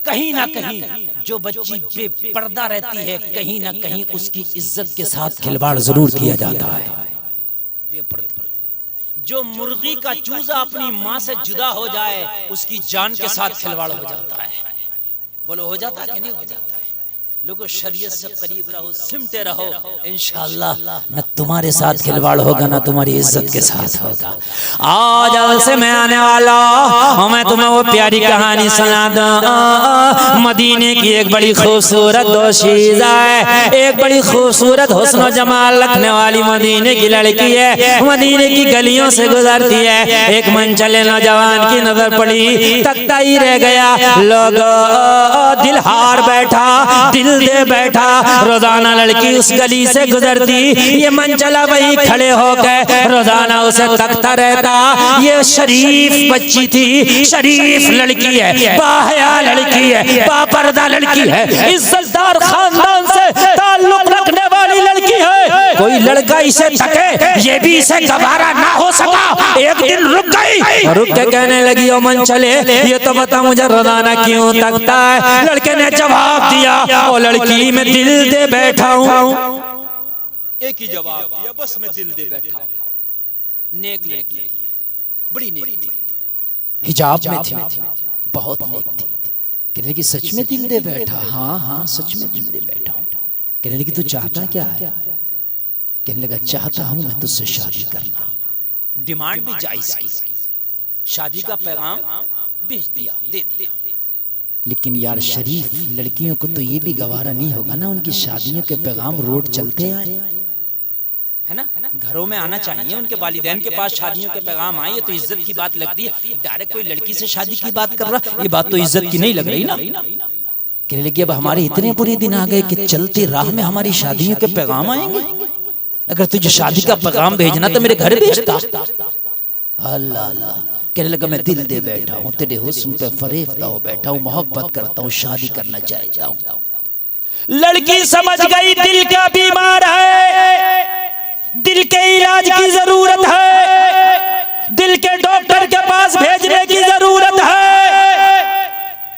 कहीं ना कहीं जो बच्ची बेपर्दा रहती है, कहीं ना कहीं उसकी इज्जत के साथ खिलवाड़ जरूर किया जाता है। जो मुर्गी का चूजा अपनी माँ से जुदा हो जाए, उसकी जान के साथ खिलवाड़ हो जाता है। बोलो हो जाता है कि नहीं हो जाता है? लोगों शरीयत से करीब रहो, सिमटे रहो, इंशाअल्लाह न तुम्हारे साथ खिलवाड़ होगा, ना तुम्हारी इज्जत के साथ होगा। आज से मैं आने वाला हूं, मैं तुम्हें वो प्यारी कहानी सुना दूं। मदीने की एक बड़ी खूबसूरत दोशीज़ा है, एक बड़ी खूबसूरत हुस्न जमाल रखने वाली मदीने की लड़की है। मदीने की गलियों से गुजरती है, एक मनचले नौजवान की नजर पड़ी, तकता ही रह गया। लोग दिल हार बैठा, दिल दे बैठा। रोजाना लड़की उस गली से गुजरती, ये मनचला वही खड़े होकर रोजाना उसे तकता रहता। ये शरीफ बच्ची थी, शरीफ लड़की है, बाहया लड़की है, बापर्दा लड़की है, इज्जतदार खानदान से ताल्लुक रखने वाली लड़की है। कोई लड़का इसे तके, ये भी इसे गवारा ना हो सका। एक दिन रुक गई, रुक के कहने लगी, ओ मनचले ये तो बता मुझे रोजाना क्यों तकता है? लड़के ने जवाब दिया, ओ लड़की मैं दिल दे बैठा हूँ। एक ही जवाब दिया, बस मैं दिल दे बैठा हूँ। नेक लड़की थी, बड़ी नेक थी, हिजाब में थी, बहुत नेक थी। कहने लगी सच में दिल दे बैठा? हाँ हाँ सच में दिल दे बैठा हूँ। कहने लगी तू चाहता क्या है? कहने लगा चाहता हूँ मैं तुझसे शादी करना। डिमांड भी जायज की, शादी का पैगाम भेज दिया, दे दिया। लेकिन यार शरीफ लड़कियों को तो ये भी गवारा नहीं होगा ना, उनकी शादियों के पैगाम रोड चलते आए, है ना? घरों में आना चाहिए, उनके वालिदैन के पास शादियों के पैगाम आए, ये तो इज्जत की बात लगती है। डायरेक्ट कोई लड़की से शादी की बात कर रहा, ये बात तो इज्जत की नहीं लग रही ना। कहने लगी अब हमारे इतने बुरे दिन आ गए कि चलते राह में हमारी शादियों के पैगाम आएंगे। अगर तुझे शादी का पैगाम भेजना तो मेरे घर भेजता। अल्लाह अल्लाह। कहने लगा मैं दिल दे बैठा हूँ, तेरे हुस्न पे फरेफ्ता हो बैठा हूँ, मोहब्बत करता हूँ, शादी करना चाहता हूँ। लड़की समझ गई दिल का बीमार है, दिल के इलाज की जरूरत है, दिल के डॉक्टर के पास भेजने की जरूरत है।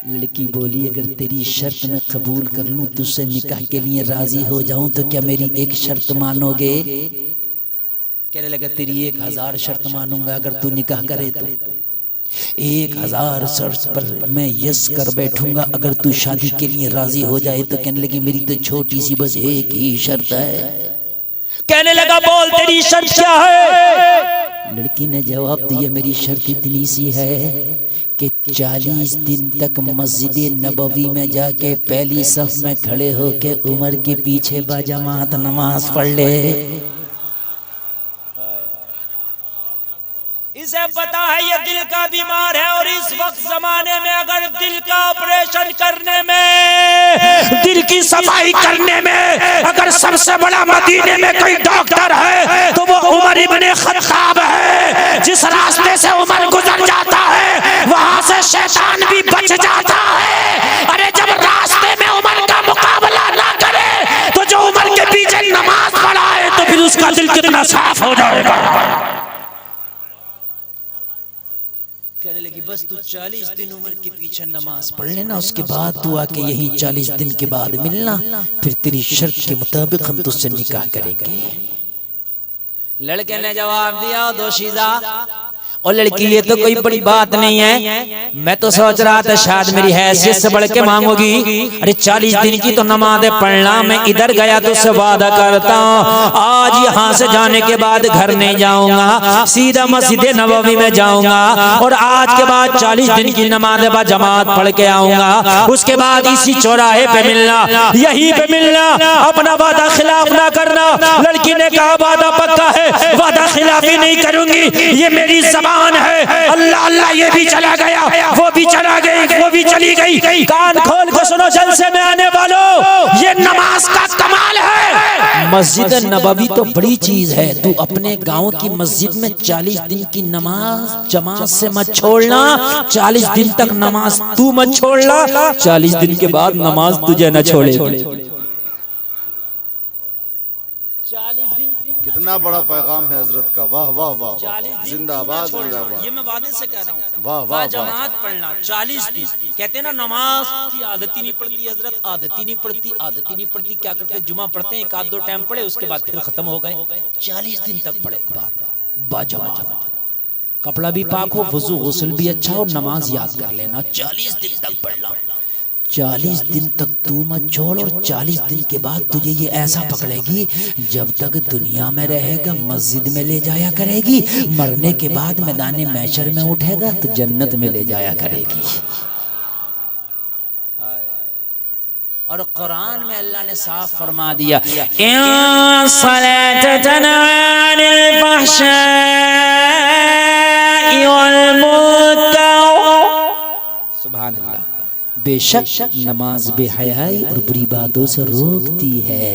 लड़की बोली अगर तेरी शर्त मैं कबूल कर लूं, तुझसे निकाह के लिए राजी हो जाऊं, तो क्या मेरी एक शर्त मानोगे? कहने लगा तेरी 1000 शर्त मानूंगा अगर तू निकाह करे तो। 1000 शर्त पर मैं यस कर बैठूंगा अगर तू शादी के लिए राजी हो जाए तो। कहने लगी मेरी तो छोटी सी बस एक ही शर्त है। कहने लगा बोल तेरी शर्त क्या है? लड़की ने जवाब दिया मेरी शर्त इतनी सी है कि 40 दिन तक मस्जिद नबवी में जाके पहली सफ में खड़े होके उमर के पीछे बाजमात नमाज पढ़ ले। इसे पता है ये दिल का बीमार है, और इस वक्त जमाने में अगर दिल का ऑपरेशन करने में, दिल की सफाई करने में अगर सबसे बड़ा मदीने में कोई डॉक्टर है तो वो उमर इब्ने खत्ताब है। जिस रास्ते से उमर गुजर जाता है वहां से शैतान भी बच जाता है। अरे जब रास्ते में उमर का मुकाबला ना करे तो जो उमर के पीछे नमाज पढ़ा है तो फिर उसका दिल कितना साफ हो जाएगा। कहने लगी बस तू 40 दिन उम्र के पीछे नमाज पढ़ लेना, उसके बाद तू आके यही 40 दिन के बाद मिलना, फिर तेरी शर्त के मुताबिक हम तुझसे निकाह करेंगे। लड़के ने जवाब दिया दोशीजा, और लड़की ये तो कोई बड़ी बात नहीं है, मैं तो सोच रहा था शायद मेरी हैसियत से बढ़ के मांगोगी। अरे 40 दिन की तो नमाज़ें पढ़ना, मैं इधर गया तो उससे वादा करता हूँ आज यहाँ से जाने के बाद घर नहीं जाऊंगा, सीधा मस्जिद नबवी में जाऊंगा और आज के बाद 40 दिन की नमाज़ें बा जमात पढ़ के आऊंगा। उसके बाद इसी चौराहे पे मिलना, यहीं पे मिलना, अपना वादा खिलाफ ना करना। लड़की ने कहा वादा पक्का है, वादा खिलाफी नहीं करूंगी, ये मेरी है। अल्लाह अल्लाह ये भी चला गया, वो भी चला गई, वो भी चली गई। कान खोल के सुनो जलसे में आने वालों, ये नमाज का कमाल है। मस्जिद नबवी तो बड़ी चीज है, तू अपने गांव की मस्जिद में 40 दिन की नमाज जमात से मत छोड़ना। 40 दिन तक नमाज तू मत छोड़ना, 40 दिन के बाद नमाज तुझे न छोड़ेगी। 40 दिन कितना बड़ा पैगाम है हजरत का। वाह वाह वाह, जिंदाबाद जिंदाबाद। ये मैं वादे से कह रहा हूँ, वाह वाह जमात पढ़ना 40 दिन। कहते हैं ना नमाज की आदत ही नहीं पड़ती हजरत, आदत ही नहीं पड़ती, आदत ही नहीं पड़ती। क्या करते हैं जुमा पढ़ते हैं, 1-2 टाइम पढ़े, उसके बाद फिर खत्म हो गए। 40 दिन तक पढ़े एक बार बाजमात, कपड़ा भी पाक हो, वुजू गुस्ल भी अच्छा हो, नमाज याद कर लेना। 40 दिन तक पढ़ना, 40 दिन तक तू मत छोड़, और 40 दिन के बाद तुझे ये ऐसा पकड़ेगी जब तक दुनिया में रहेगा मस्जिद में ले जाया करेगी, मरने के बाद मैदान महशर में उठेगा तो जन्नत में ले जाया करेगी। और कुरान में अल्लाह ने साफ फरमा दिया, सुभान अल्लाह, बेशक नमाज बेहयाई और बुरी बातों से रोकती है।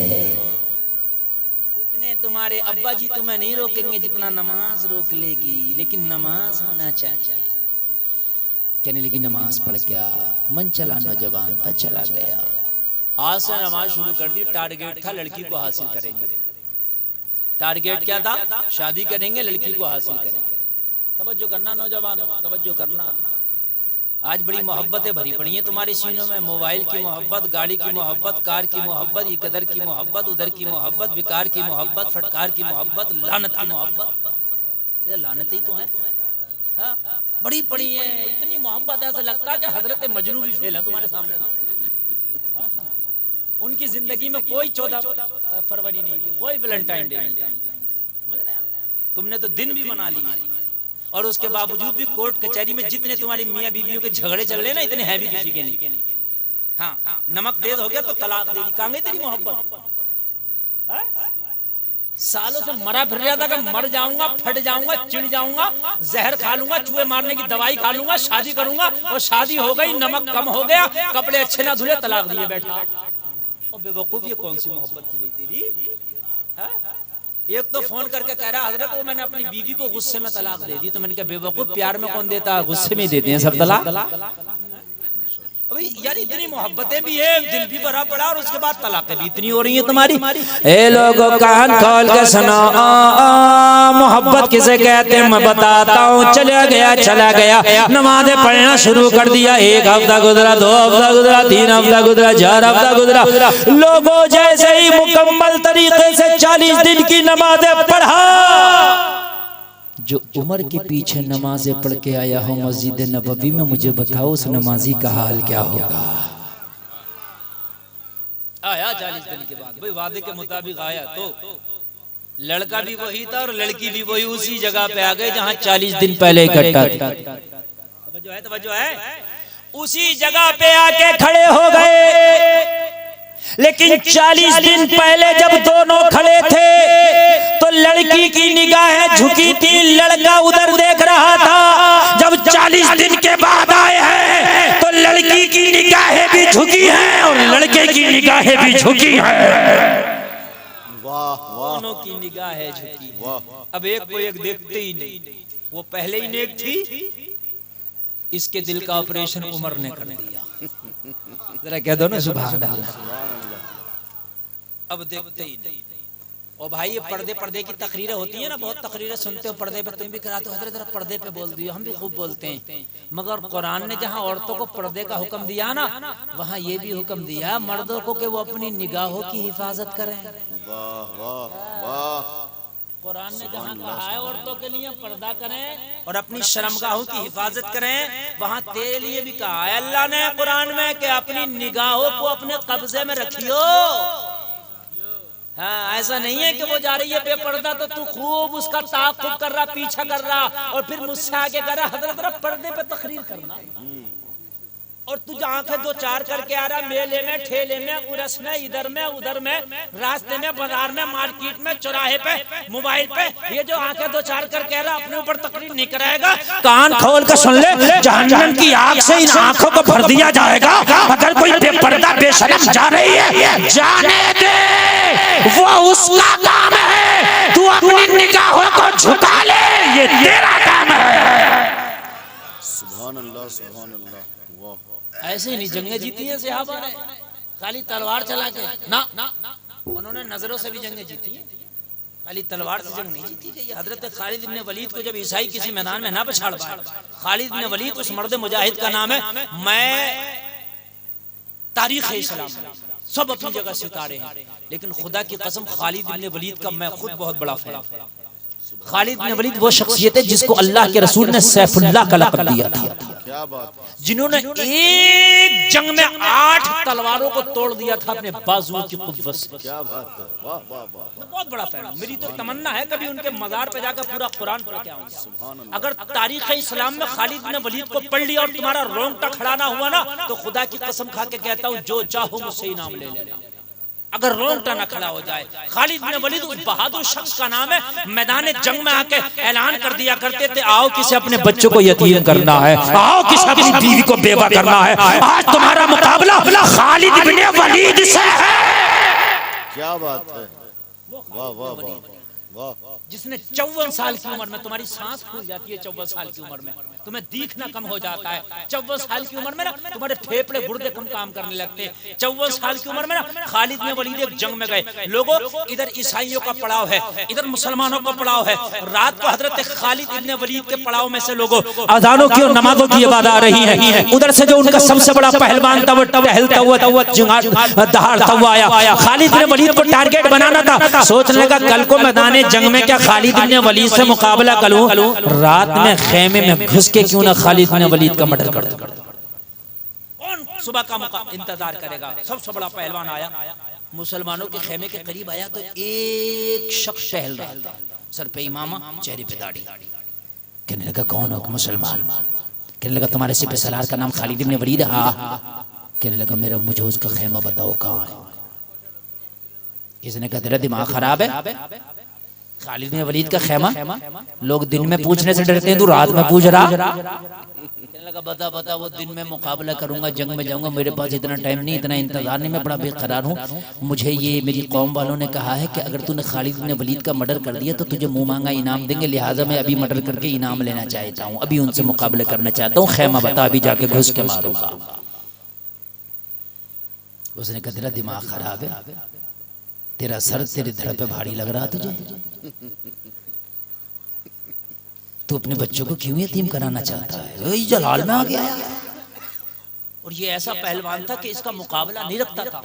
इतने तुम्हारे अब्बा जी तुम्हें नहीं रोकेंगे जितना नमाज रोक लेगी, लेकिन नमाज होना चाहिए। कहने लगी नमाज पढ़ क्या, मन चला नौजवान था चला गया। आज से नमाज शुरू कर दी, टारगेट था लड़की को हासिल करेंगे। टारगेट क्या था? शादी करेंगे, लड़की को हासिल करेंगे। तवज्जो करना नौजवानों, तवज्जो करना। आज बड़ी मोहब्बतें भरी पड़ी हैं तुम्हारे सीनों में, मोबाइल की मोहब्बत, गाड़ी की मोहब्बत, कार की मोहब्बत, ये कदर की मोहब्बत, उधर की मोहब्बत, विकार की मोहब्बत, फटकार की मोहब्बत, लानत की मोहब्बत। ये लानत ही तो है, हाँ? बड़ी पड़ी है इतनी मोहब्बत, ऐसा लगता है कि हजरत मजनू भी फेल है तुम्हारे सामने। उनकी जिंदगी में कोई 14 फरवरी नहीं थी, कोई वैलेंटाइन डे नहीं था। तुमने तो दिन भी मना लिए, और उसके बावजूद भी कोर्ट कचहरी में जितने तुम्हारी मियाँ बीवियों के झगड़े चल रहे ना, इतने हैं भी किसी के नहीं। हाँ, नमक तेज हो गया तो तलाक दे दी। कहाँ गई तेरी मोहब्बत? सालों से मरा फिर रहा था कि मर जाऊंगा, फट जाऊंगा, चिढ़ जाऊंगा, जहर खा लूंगा, चूहे मारने की दवाई खा लूंगा, शादी करूंगा, और शादी हो गई, नमक कम हो गया, कपड़े अच्छे ना धुले, तलाक दिए बैठा। और बेवकूफ, ये कौन सी मोहब्बत थी भाई तेरी? एक तो फोन करके कह रहा हजरत वो मैंने अपनी बीवी को गुस्से में तलाक दे दी। तो मैंने कहा बेवकूफ, प्यार में कौन देता है, गुस्से में ही देते हैं सब तलाक। अभी यार इतनी मोहब्बतें भी है, दिल भी भरा पड़ा और उसके बाद तलाक़ें भी इतनी हो रही है तुम्हारी। ए लोगों कान खोल के सुनो, मोहब्बत किसे कहते हैं मैं बताता हूँ। चला गया नमाज़ें पढ़ना शुरू कर दिया। 1 हफ्ता गुजरा, 2 हफ्ता गुजरा, 3 हफ्ता गुजरा, 4 हफ्ता गुजरा। लोगों जैसे ही मुकम्मल तरीके से 40 दिन की नमाज़ें पढ़ा। जो उमर के पीछे नमाजें पढ़ के आया हो मस्जिद नबवी में, मुझे बताओ उस नमाजी का हाल क्या होगा। आया 40 दिन के बाद, भाई वादे के मुताबिक आया तो लड़का भी वही था और लड़की भी वही, उसी जगह पे आ गए जहाँ 40 दिन पहले इकट्ठा थे। तवज्जो है, उसी जगह पे आके खड़े हो गए। लेकिन 40 दिन पहले जब दोनों खड़े थे तो लड़की की निगाहें झुकी थी, लड़का उधर देख रहा था। जब 40 दिन के बाद आए हैं तो लड़की की निगाहें भी झुकी हैं और लड़के की निगाहें भी झुकी हैं। दोनों की निगाहें झुकी। अब एक को एक देखते ही नहीं, वो पहले ही नेक थी, इसके दिल का ऑपरेशन उमर ने कर दिया। जरा कह दो ना सुभान अल्लाह। अब देखते ही नहीं। और भाई ये पर्दे की तकरीरें होती है ना, बहुत तकरीरें सुनते हो पर्दे पे, तुम भी कराते हो, हजरत पर्दे पे बोल दियो, हम भी खूब बोलते हैं। मगर कुरान ने जहाँ औरतों को पर्दे का हुक्म दिया ना, वहाँ ये भी हुक्म दिया मर्दों को कि वो अपनी निगाहों की हिफाजत करें। वाह वाह वाह। कुरान ने जहाँ कहा है औरतों के लिए पर्दा करें और अपनी शर्मगाहों की हिफाजत करें, वहाँ तेरे लिए भी कहा है अल्लाह ने कुरान में कि अपनी निगाहों को अपने कब्जे में रखियो। हाँ, ऐसा नहीं है कि वो जा रही है बेपर्दा तो तू खूब उसका ताक़ुब कर रहा, पीछा कर रहा और फिर मुझसे आगे कर रहा। हजरत पर्दे पे तकरीर करना और तू आंखें 2-4 करके आ रहा, मेले में, ठेले में, उरस में, इधर में, उधर में, रास्ते में, बाजार में, मार्केट में, चौराहे पे, मोबाइल पे, ये जो आंखें 2-4 करके आ रहा अपने ऊपर तकरीर नहीं कराएगा। कान खोल कर सुन ले, जहन्नम की आग से इन आंखों को भर दिया जाएगा। अगर कोई बेपर्दा बेशरम जा रही है, जाने दे, वो उसका काम है, तू अपनी निगाहों को झुका ले, ये तेरा काम है। सुभान अल्लाह सुभान अल्लाह। वाह। ऐसे ही नहीं जंगें जीती हैं सहाबा ने, खाली तलवार चला के ना, उन्होंने नजरों से भी जंगें जीती हैं, खाली तलवार से जंग नहीं जीती गई। हजरत खालिद इब्न वलीद को जब ईसाई किसी मैदान में ना पछाड़ पाए, खालिद इब्न वलीद उस मर्द मुजाहिद का नाम है। मैं तारीख इस्लाम सब अपनी जगह से उतारे हैं, लेकिन खुदा की कसम खालिद इब्न वलीद का मैं खुद बहुत बड़ा फैन हूं। खालिद इब्न वलीद वो शख्सियत है जिसको अल्लाह के रसूल ने सैफुल्लाह का लक़ब दिया था। क्या बात, जिन्होंने एक जंग में 8 तलवारों को तोड़ दिया था अपने बाजुओं की कुव्वत से। क्या बात है, वाह वाह वाह। बहुत बड़ा फैन हूं। मेरी तो तमन्ना है कभी उनके मज़ार पे जाकर पूरा कुरान पढ़ के आऊंगा। अगर तारीख इस्लाम में खालिद इब्न वलीद को पढ़ लिया और तुम्हारा रोंगटा खड़ा ना हुआ ना, तो खुदा की कसम खा के कहता हूं जो चाहो मुझसे इनाम ले लेना। अगर रोंगटा ना खड़ा हो जाए, खालिद इब्न वलीद उस बहादुर शख्स का नाम है, मैदान जंग में आके ऐलान कर दिया करते थे, आओ किसे अपने बच्चों को यतीम करना है, आओ किसे अपनी बीवी को बेवा करना है, आज तुम्हारा मुकाबला खालिद इब्न वलीद से है। क्या बात है, वाह वाह वाह वाह। जिसने 54 साल की उम्र में, तुम्हारी सांस फूल जाती है 54 साल की उम्र में, तुम्हें दिखना कम हो जाता है 54 साल की उम्र में ना, तुम्हारे फेफड़े गुर्दे कम काम करने लगते हैं 54 साल की उम्र में ना। खालिद इब्न वलीद एक जंग में गए, लोगों इधर ईसाइयों का पड़ाव है, इधर मुसलमानों का पड़ाव है। रात को हजरत खालिद इब्न वलीद के पड़ाव में से लोगों अजानों की और नमाजों की आवाज आ रही है, उधर से जो उनका सबसे बड़ा पहलवान था वो टहलता हुआ दहाड़ता हुआ आया। खालिद इब्न वलीद को टारगेट बनाना था, सोचने लगा कल को मैदान जंग में क्या खालिद इब्न वलीद से मुकाबला करूं, रात में खेमे में घुस के क्यों ना खालिद इब्न वलीद का मर्डर कर दूं। कौन सुबह का इंतजार करेगा। सबसे बड़ा पहलवान आया, मुसलमानों के खेमे के करीब आया तो एक शख्स टहल रहा था, सर पे इमामा, चेहरे पे दाढ़ी। कहने लगा कौन हो? मुसलमान। कहने लगा तुम्हारे सिपह सलार का नाम खालिद इब्न वलीद है? हाँ। कहने लगा मेरा मुझे उसका खेमा बताओ कहाँ है। इसने कहा तेरा दिमाग खराब है, खालिद इब्न वलीद का खेमा लोग दिन में पूछने से डरते हैं, तू रात में पूछ रहा। लगा बता बता, वो दिन में मुकाबला करूंगा, जंग में जाऊंगा, मेरे पास इतना टाइम नहीं, इतना इंतजार नहीं, मैं बड़ा बेकरार हूँ। मुझे ये मेरी कौम वालों ने कहा है कि अगर तूने खालिद बिन वलीद का मर्डर कर दिया तो तुझे मुंह मांगा इनाम देंगे, लिहाजा मैं अभी मर्डर करके इनाम लेना चाहता हूँ, अभी उनसे मुकाबला करना चाहता हूँ, खैमा बता, अभी जाके घुस के मारूंगा। उसने कहा तेरा दिमाग खराब है, तेरा सर तेरे धड़ पे भारी लग रहा तुझे, तू अपने बच्चों को क्यों यतीम कराना चाहता है? वही जलाल में आ गया। और ये ऐसा पहलवान था कि इसका मुकाबला नहीं रखता था,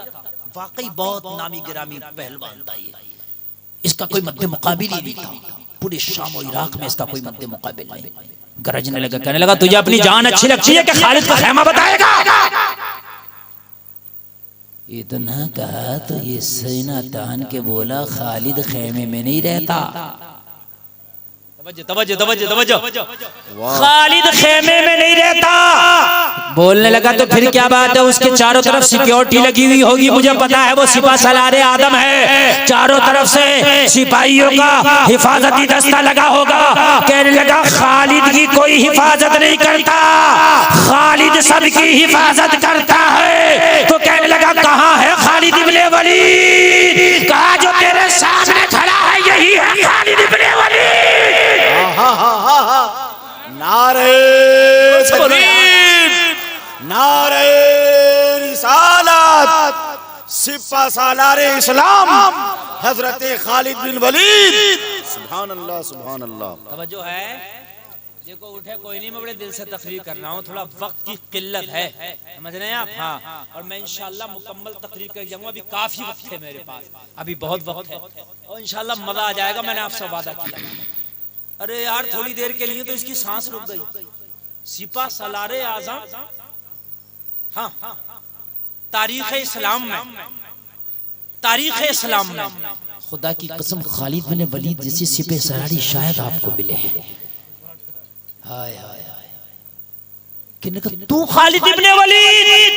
वाकई बहुत नामी गिरामी पहलवान था ये। इसका कोई मद्दे मुकाबिल ही नहीं था, पूरे शाम और इराक में इसका कोई मद्दे मुकाबिल नहीं। गरजने लगा, कहने लगा तुझे अपनी जान अच्छी लगती है कि खालिद का खैमा बताएगा? इतना कहा तो ये सीना तान के बोला खालिद खैमे में नहीं रहता। तवज्जो तवज्जो तवज्जो, खालिद खेमे में नहीं रहता। बोलने लगा तो फिर क्या बात है, उसके चारों तरफ सिक्योरिटी लगी हुई होगी, मुझे पता है वो सिपा सलारे आदम है, चारों तरफ से सिपाहियों का हिफाजती दस्ता लगा होगा। कहने लगा खालिद की कोई हिफाजत नहीं करता, खालिद सबकी हिफाजत करता है। तो कहने लगा कहाँ है खालिद इब्ने वलीद? कहा जो तेरे सामने खड़ा है यही है खालिद इब्ने वलीद। नारे तकबीर, नारे रिसालत, सिपा सालारे इस्लाम, हजरत खालिद बिन वलीद। सुभान अल्लाह सुभान अल्लाह। तवज्जो है, देखो उठे कोई नहीं, मैं बड़े दिल से तकरीर कर रहा हूँ, थोड़ा वक्त की किल्लत है, समझ रहे हैं आप? हाँ, और मैं इंशाल्लाह मुकम्मल तकरीर कर जाऊंगा, अभी काफी वक्त है मेरे पास, अभी बहुत वक्त है और इंशाल्लाह मजा आ जाएगा, मैंने आपसे वादा किया। अरे यार थोड़ी देर के लिए तो इसकी सांस रुक गई। सिपा सलारे आज़म, हाँ, तारीख इस्लाम में, तारीख इस्लाम में खुदा की कसम खालिद बिन वलीद जैसी सिपे सलारी शायद आपको मिले। हाय हाय हाय, किन्ने कहा तू खालिद इब्ने वलीद?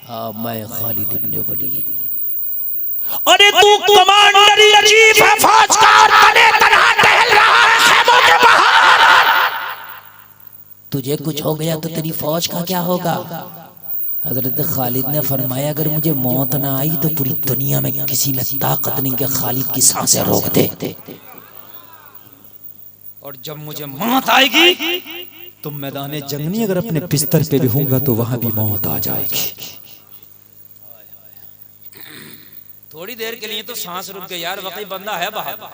हाँ मैं खालिद इब्ने वलीद। अरे तू कमांडर इन चीफ है फौज का और तने तनहा टहल रहा है खेमों के बाहर। तुझे कुछ हो गया तो तेरी फौज का क्या होगा? हजरत खालिद ने फरमाया अगर मुझे मौत ना आई तो पूरी दुनिया में किसी में ताकत नहीं कि खालिद की सांसें रोक दे। और जब मुझे मौत आएगी तो मैदान जंग नहीं, अगर अपने बिस्तर पे भी होऊंगा तो वहां भी मौत आ जाएगी। थोड़ी देर के लिए तो सांस रुक गई यार, वाकई बंदा है बहादुर,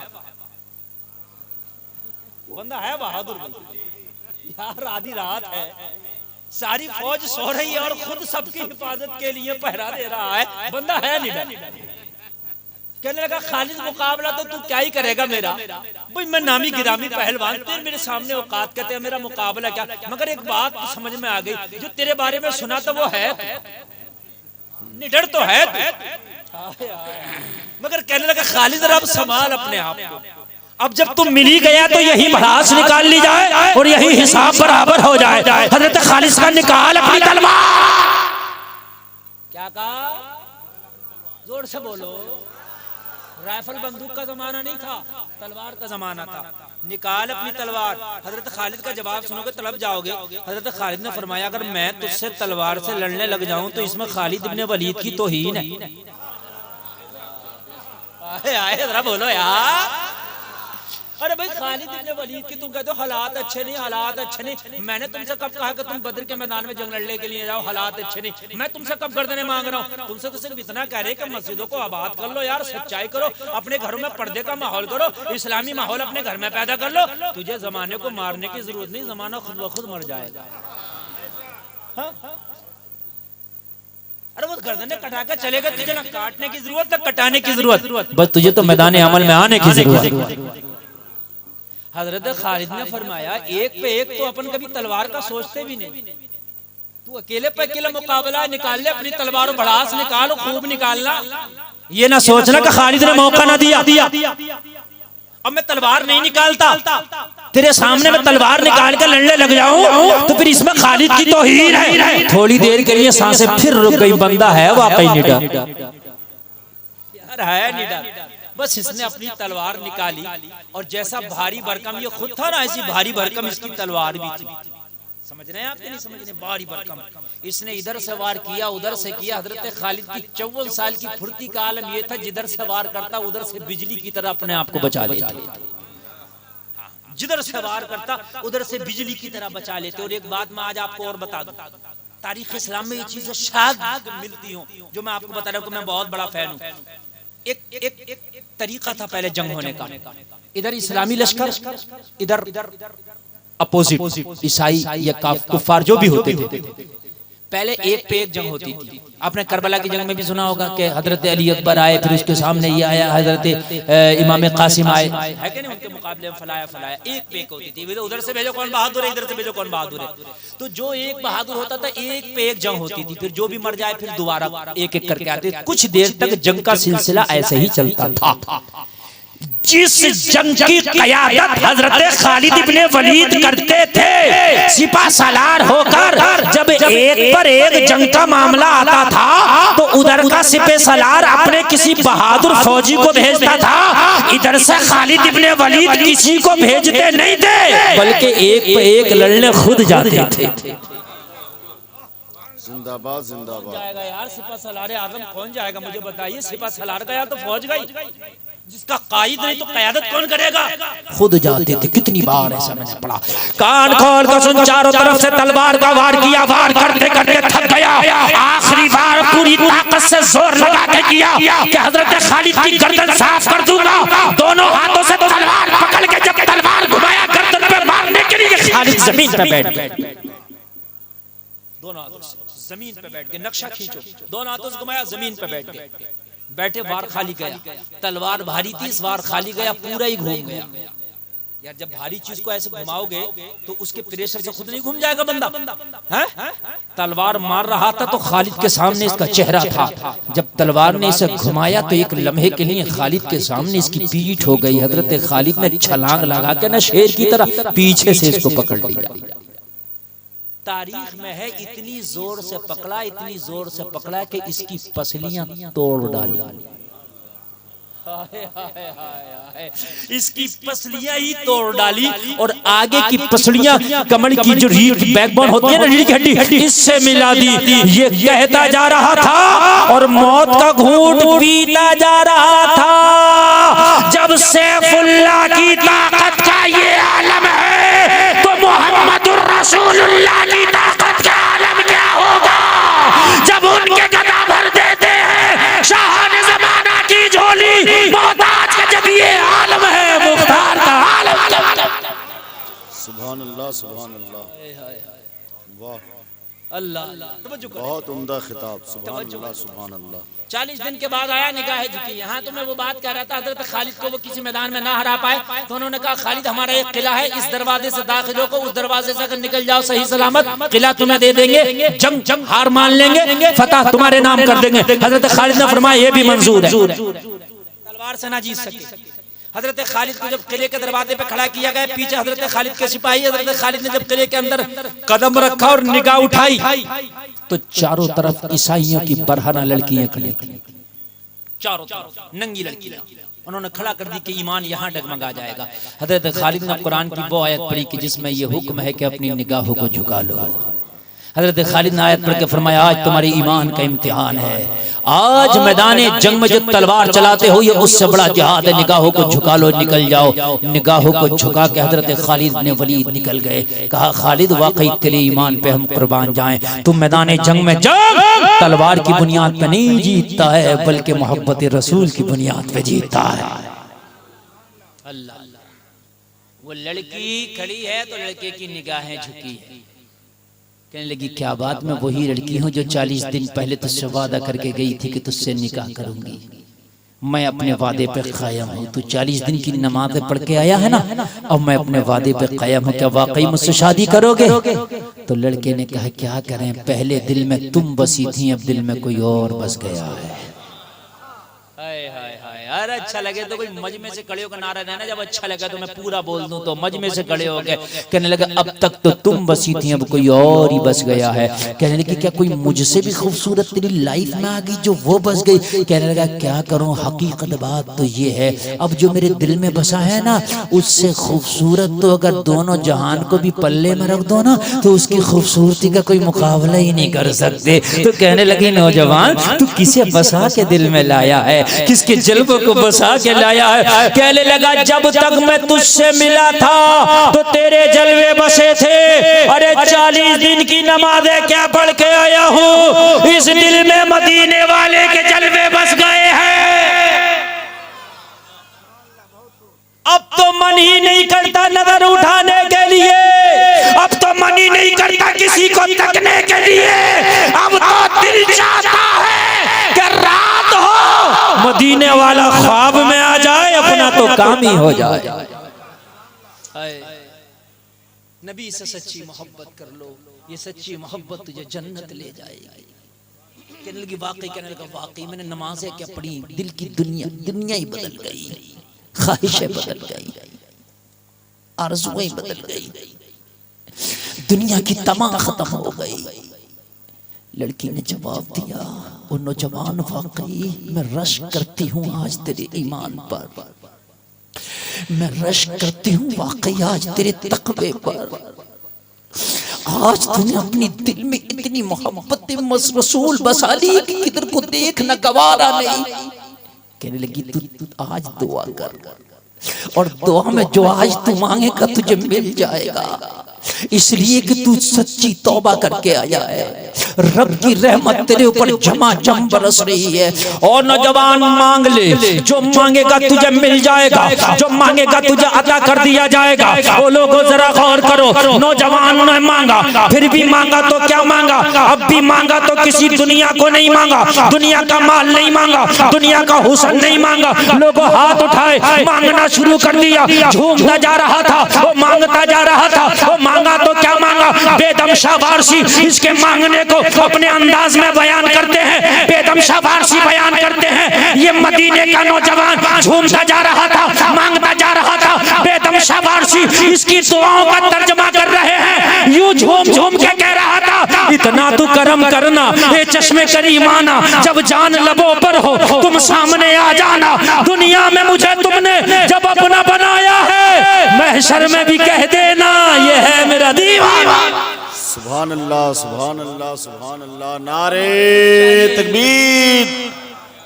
बंदा है बहादुर यार। आधी रात है, सारी फौज सो रही है और खुद सबकी हिफाजत के लिए पहरा दे रहा है, बंदा है निडर। कहने लगा खालिद मुकाबला तो तू क्या ही करेगा मेरा, भाई मैं नामी गिरामी पहलवान, तेरे मेरे सामने औकात कहते हैं, मेरा मुकाबला क्या। मगर एक बात तो समझ में आ गई, जो तेरे बारे में सुना तो वो है निडर तो है, मगर कहने लगा खालिद अब संभाल अपने आप को, अब जब तुम मिल ही गया तो यही भड़ास निकाल ली जाए और यही हिसाब बराबर हो जाए। हजरत खालिद का निकाल अपनी तलवार। क्या कहा? जोर से बोलो। राइफल बंदूक का जमाना नहीं था, तलवार का जमाना था। निकाल अपनी तलवार। हजरत खालिद का जवाब सुनोगे तलब जाओगे। हजरत खालिद ने फरमाया अगर मैं तुझसे तलवार से लड़ने लग जाऊं तो इसमें खालिद इब्ने वलीद की तौहीन है। आए जरा बोलो यार। अरे भाई खालिद इब्ने वलीद की तुम कहते हो हालात अच्छे नहीं, हालात अच्छे नहीं। मैंने तुमसे कब कहा कि तुम बद्र के मैदान में जंग लड़ने के लिए जाओ, हालात अच्छे नहीं। मैं तुमसे कब गर्दनें मांग रहा हूँ? तुमसे तो सिर्फ इतना कह रहे कि मस्जिदों को आबाद कर लो यार, सच्चाई करो, अपने घरों में पर्दे का माहौल करो, इस्लामी माहौल अपने घर में पैदा कर लो। तुझे जमाने को मारने की जरूरत नहीं, जमाना खुद ब खुद मर जाएगा। अरे वो गर्दनें कटा के चलेगा, तुझे ना काटने की जरूरत ना कटाने की जरूरत, बस तुझे तो मैदान अमल में आने की जरूरत। हजरत खालिद ने फरमाया एक पे एक तो अपन कभी तलवार का सोचते भी नहीं, तू अकेले पे अकेला मुकाबला निकाल ले, अपनी तलवार भड़ास निकालो, खूब निकालना, ये ना सोचना कि खालिद ने मौका ना दिया। अब मैं तलवार नहीं निकालता, तेरे सामने मैं तलवार निकाल कर लड़ने लग जाऊं तो फिर इसमें खालिद की तौहीन है। थोड़ी देर के लिए सांसें फिर रुक गई, बंदा है वाकई निडर यार, है निडर। बस इसने अपनी तलवार निकाली और जैसा भारी भरकम ये खुद था ना, ऐसी भारी भरकम इसकी तलवार भी थी। समझ रहे हैं आप कि नहीं समझ रहे? बड़ी बरकम इसने इधर से वार किया उधर से किया। हजरत खालिद की 54 साल की फुर्ती का आलम ये था, जिधर से वार करता उधर से बिजली की तरह अपने आप को बचा लेते। जिधर से वार करता उधर से बिजली की तरह बचा लेते। और एक बात मैं आज आपको और बता दूं, तारीख इस्लाम में ये चीजें शायद मिलती हूँ जो मैं आपको बता रहा हूँ कि मैं बहुत बड़ा फैन हूँ। एक तरीका था पहले जंग होने का, इधर इस्लामी लश्कर, इधर अपोजिट ईसाई या कुफार जो भी होते थे। पहले एक पे एक जंग होती थी। आपने करबला की जंग में भी सुना होगा कि हजरत अली अकबर आए, फिर उसके सामने ये आया हजरत इमाम कासिम आए, है कि नहीं? उनके मुकाबले में फलाया फलाया एक पे एक होती थी। उधर से भेजो कौन बहादुर है, इधर से भेजो कौन बहादुर है। तो जो एक बहादुर होता था एक पे एक जंग होती थी। फिर जो भी मर जाए फिर दोबारा एक एक करके आते। कुछ देर तक जंग का सिलसिला ऐसे ही चलता था। जिस जंग की क़यादत हजरत खालिद इब्ने वलीद करते थे सिपा सालार होकर, जब एक पर एक जंग का मामला आता था तो उधर का सिपा सालार अपने किसी बहादुर फौजी को भेजता था, इधर से खालिद इब्ने वलीद किसी को भेजते नहीं थे, बल्कि एक पे एक लड़ने खुद जाते थे। जिंदाबाद जिंदाबाद। जाएगा यार सिपा सलार आजम कौन जाएगा मुझे बताइए? सिपा सलार गया तो फौज गई, जिसका कायद नहीं तो क़यादत कौन करेगा? खुद जाते थे। कितनी बार ऐसा मैंने पढ़ा। कान खोल कर सुन, चारों तरफ से तलवार का वार किया, वार करते करते थक गया। आखिरी बार पूरी ताकत से जोर लगा के किया कि हजरत खालिद की गर्दन साफ कर दूंगा। दोनों हाथों से तलवार पकड़ के जब तलवार घुमाया गर्दन पे मारने के लिए, खालिद जमीन पे बैठ गए। दोनों हाथों से जमीन पे बैठ के नक्शा खींचो, दोनों हाथों से घुमाया जमीन पे बैठ गए। बैठे वार खाली गया, तलवार भारी थी इस वार खाली गया, पूरा ही घूम गया। यार जब भारी चीज को ऐसे घुमाओगे तो उसके प्रेशर से खुद नहीं घूम जाएगा बंदा, हैं? तलवार मार रहा था तो खालिद के सामने इसका चेहरा था। जब तलवार ने इसे घुमाया तो एक लम्हे के लिए खालिद के सामने इसकी पीठ हो गई। हजरत खालिद ने छलांग लगा के ना शेर की तरह पीछे से इसको पकड़ लिया। तारीख में है इतनी जोर से पकड़ा, इतनी जोर से पकड़ा कि इसकी पसलियां तोड़ डाली। इसकी पसलियां ही तोड़ डाली और आगे की पसलियां कमर की जो रीढ़ बैकबोन होती है ना, रीढ़ की हड्डी, इससे मिला दी। ये कहता जा रहा था और मौत का घूंट पीता जा रहा था। जब सैफुल्लाह की ताकत का ये आलम है तो मोहम्मदुर रसूलुल्लाह की ताकत का आलम क्या होगा? जब उनके गदा भर देते हैं शाहान ज़माना की झोली, मोहताज का जब ये आलम है, मुख्तार का आलम। सुभान अल्लाह सुभान अल्लाह, वाह अल्लाह, बहुत उम्दा खिताब। सुभान अल्लाह सुभान अल्लाह। 40 दिन के बाद आया, निगाहें झुकी। यहाँ तो मैं वो बात कह रहा था, हजरत खालिद को वो किसी मैदान में ना हरा पाए तो उन्होंने कहा खालिद हमारा एक किला है, इस दरवाजे से दाखिल हो, उस दरवाजे से अगर निकल जाओ सही सलामत, किला तुम्हें दे देंगे, जंग हार मान लेंगे, फतह तुम्हारे नाम कर देंगे। हजरत खालिद ने फरमाया ये भी मंजूर है, तलवार से ना जीत सके। हजरत खालिद को जब किले के दरवाजे पे खड़ा किया गया, पीछे हजरत खालिद के सिपाही, हजरत खालिद ने जब किले के अंदर कदम रखा और निगाह उठाई तो चारों तरफ ईसाइयों की बरहना लड़कियां खड़ी थी, चारों तरफ नंगी लड़कियां। उन्होंने खड़ा कर दी कि ईमान यहाँ डगमगा जाएगा। हजरत खालिद ने कुरान की वो आयत पढ़ी कि जिसमें ये हुक्म है कि अपनी निगाहों को झुका लो। हजरत खालिद ने आयत पढ़ के फरमाया आज तुम्हारे ईमान का इम्तिहान है, आज मैदाने जंग में जो तलवार चलाते हो ये उससे बड़ा जिहाद है, निगाहों को झुका लो, निकल जाओ। निगाहों को झुका के हजरत खालिद ने वलीद निकल गए। कहा खालिद वाकई तेरे ईमान पे हम कुर्बान जाएं, तुम मैदाने जंग में जंग तलवार की बुनियाद पे नहीं जीतता है बल्कि मोहब्बत रसूल की बुनियाद पे जीतता है। अल्लाह, वो लड़की खड़ी है तो लड़के की निगाहें झुकी है। कहने लगी क्या बात, मैं वही लड़की हूँ जो 40 दिन पहले तुझसे वादा करके गई थी कि तुझसे निकाह करूंगी। मैं अपने वादे पे कायम हूँ। तू 40 दिन की नमाज़ें पढ़ के आया है ना, अब मैं अपने वादे पे कायम हूँ। क्या वाकई मुझसे शादी करोगे? तो लड़के ने कहा क्या करें, पहले दिल में तुम बसी थी, अब दिल में कोई और बस गया है। हाय हाय हाय, अरे अच्छा लगे तो कोई मजमे से खड़े होकर नारा देना, जब अच्छा लगा तो मैं पूरा बोल दूं। तो मजमे से खड़े हो गए, कहने लगा अब तक तो तुम बसी थी, अब कोई और ही बस गया है। कहने लगे क्या कोई मुझसे भी खूबसूरत तेरी लाइफ में आ गई जो वो बस गई? कहने लगा क्या करूं, हकीकत बात तो ये है अब जो मेरे दिल में बसा है ना, उससे खूबसूरत तो अगर दोनों जहान को भी पल्ले में रख दो ना तो उसकी खूबसूरती का कोई मुकाबला ही नहीं कर सकते। तो कहने लगी नौजवान तू किसे बसा के दिल में लाया है, किसके जल्बों को बसा के लाया है? कहने लगा जब तक मैं तुझसे मिला था तो तेरे जलवे बसे थे। अरे 40 दिन की नमाज़ें क्या पढ़ के आया हूँ, इस दिल में मदीने वाले के जलवे बस गए हैं। अब तो मन ही नहीं करता नजर उठाने के लिए, अब तो मन ही नहीं करता किसी को तकने के लिए। अब तो दिल चाहता है कि रात हो मदीने वाला ख्वाब में आ जाए, अपना तो काम ही हो जाए। नबी से सच्ची मोहब्बत कर लो, ये सच्ची मोहब्बत तुझे जन्नत ले जाएगी। कहने लगी वाकई? कहने लगा वाकई मैंने नमाजें क्या पढ़ी, दिल की दुनिया ही बदल गई, ख्वाहिशें बदल गई, आरज़ुएं बदल गई, दुनिया की तमा खत्म हो गई। लड़की ने जवाब दिया वो नौजवान वाकई मैं रश करती हूँ आज तेरे ईमान पर, मैं रश करती हूँ वाकई आज तेरे तक़वे पर। आज तूने अपनी दिल में इतनी मोहब्बत रसूल बसा ली कि किधर को देखना गवारा नहीं। कहने लगी तू आज दुआ कर, और दुआ में जो आज तू मांगेगा तुझे मिल जाएगा, इसलिए कि तू सच्ची तौबा करके आया है। रब की रहमत तेरे ऊपर झमाझम बरस रही है। और नौजवान मांग ले, जो मांगेगा तुझे मिल जाएगा, जो मांगेगा तुझे अता कर दिया जाएगा। वो लोगों जरा गौर करो, नौजवान ने मांगा, फिर भी मांगा तो क्या मांगा, अब भी मांगा तो किसी दुनिया को नहीं मांगा, दुनिया का माल नहीं मांगा, दुनिया का हुस्न नहीं मांगा। लोगों हाथ उठाए, मांगना शुरू कर दिया, झूमता जा रहा था, वो मांगता जा रहा था। वो मांगा तो क्या मांगा, बेदम शाह वारसी इसके मांगने को अपने अंदाज में बयान करते हैं, बेदम शाह वारसी बयान करते हैं। ये मदीने का नौजवान झूमता जा रहा था, मांगता जा रहा था, बेदम शाह वारसी इसकी दुआओं का तर्जमा कर रहे हैं। यूं झूम झूम के कह रहा था इतना तू करम करना, ये चश्मे करीमाना, जब जान लबों पर हो तुम सामने आ जाना। दुनिया में मुझे तुमने जब अपना बनाया है, महशर में भी कह देना ये है मेरा दीवाना। सुभान अल्लाह, सुभान अल्लाह, सुभान अल्लाह। नारे तकबीर,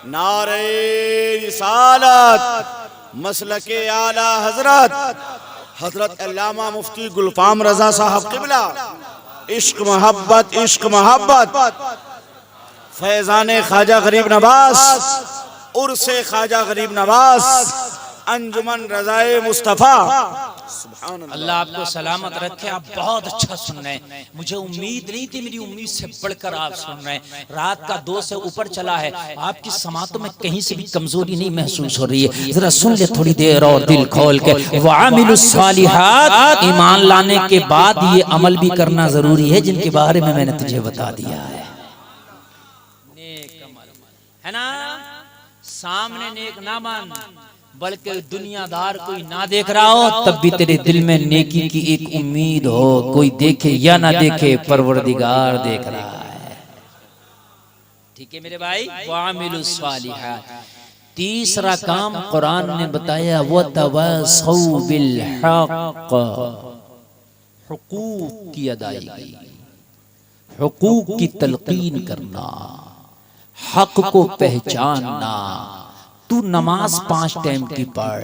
नारे रिसालत, मसलके आला हजरत अल्लामा मुफ्ती गुलफाम रजा साहब क़िबला। इश्क मोहब्बत, इश्क मोहब्बत, फैज़ान ख्वाजा गरीब नवाज, उर्से ख्वाजा गरीब नवाज, अंजुमन रज़ाए मुस्तफ़ा। अल्लाह आपको सलामत रखे। आप बहुत अच्छा सुन रहे हैं, मुझे उम्मीद नहीं थी, मेरी उम्मीद से बढ़कर आप सुन रहे हैं। रात का 2 से ऊपर चला है, आपकी समातों में कहीं से भी कमजोरी नहीं महसूस हो रही है। जरा सुन ले थोड़ी देर और दिल खोल के। वामिलुस सालिहात, ईमान लाने के बाद ये अमल भी करना जरूरी है जिनके बारे में मैंने तुझे बता दिया है। नेक अमल है ना, सामने नेक ना मान, बल्कि दुनियादार कोई ना देख रहा हो तब भी तेरे दिल में नेकी की एक उम्मीद हो, कोई देखे या ना देखे परवरदिगार देख रहा है। ठीक है मेरे भाई, वामिलुस सालिहात। तीसरा काम कुरान ने बताया वतवासौ बिल हक़, हुकूक की अदायगी, हुकूक की तलकीन करना, हक को पहचानना। तू नमाज 5 टाइम की पढ़,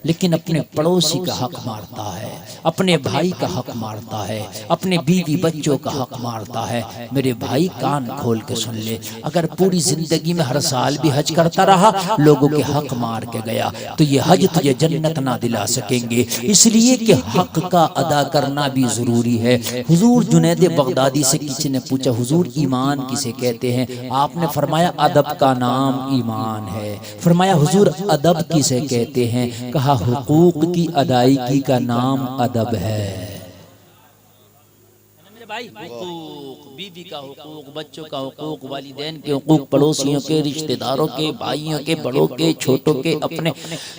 लेकिन अपने पड़ोसी का हक मारता है, अपने भाई का हक मारता है, अपने बीवी बच्चों का हक मारता है। मेरे भाई कान खोल के सुन ले, अगर पूरी जिंदगी में हर साल भी हज करता रहा, लोगों के हक मार के गया, तो ये हज तुझे जन्नत ना दिला सकेंगे। इसलिए कि हक का अदा करना भी जरूरी है। हुजूर जुनैद बगदादी से किसी ने पूछा हुजूर ईमान किसे कहते हैं? आपने फरमाया अदब का नाम ईमान है। फरमाया हुजूर अदब किसे कहते हैं? कहा हुकूक की अदायगी का नाम अदब है। मेरे भाई हुकूक, बीवी का हुकूक, बच्चों का हुकूक, वालिदैन के हुकूक, पड़ोसियों के, रिश्तेदारों के, भाइयों के, बड़ों के, छोटों के, अपने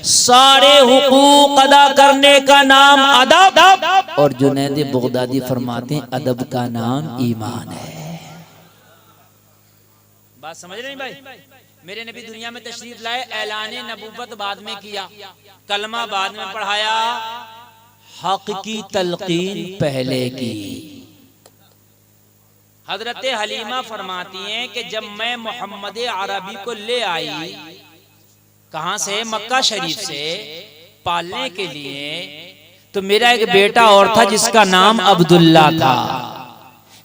सारे हुकूक अदा करने का नाम अदब। और जुनैद बगदादी फरमाते हैं अदब का नाम ईमान है। बात समझ रहे हैं भाई? मेरे नबी दुनिया में तशरीफ लाए, ऐलान नबूवत बाद में किया, कलमा बाद में पढ़ाया, हक की तलकीन पहले की। हजरत हलीमा फरमाती हैं कि जब मैं मोहम्मद अरबी को ले आई, कहां से? मक्का शरीफ से, पालने के लिए, तो मेरा एक बेटा और था जिसका नाम अब्दुल्ला था।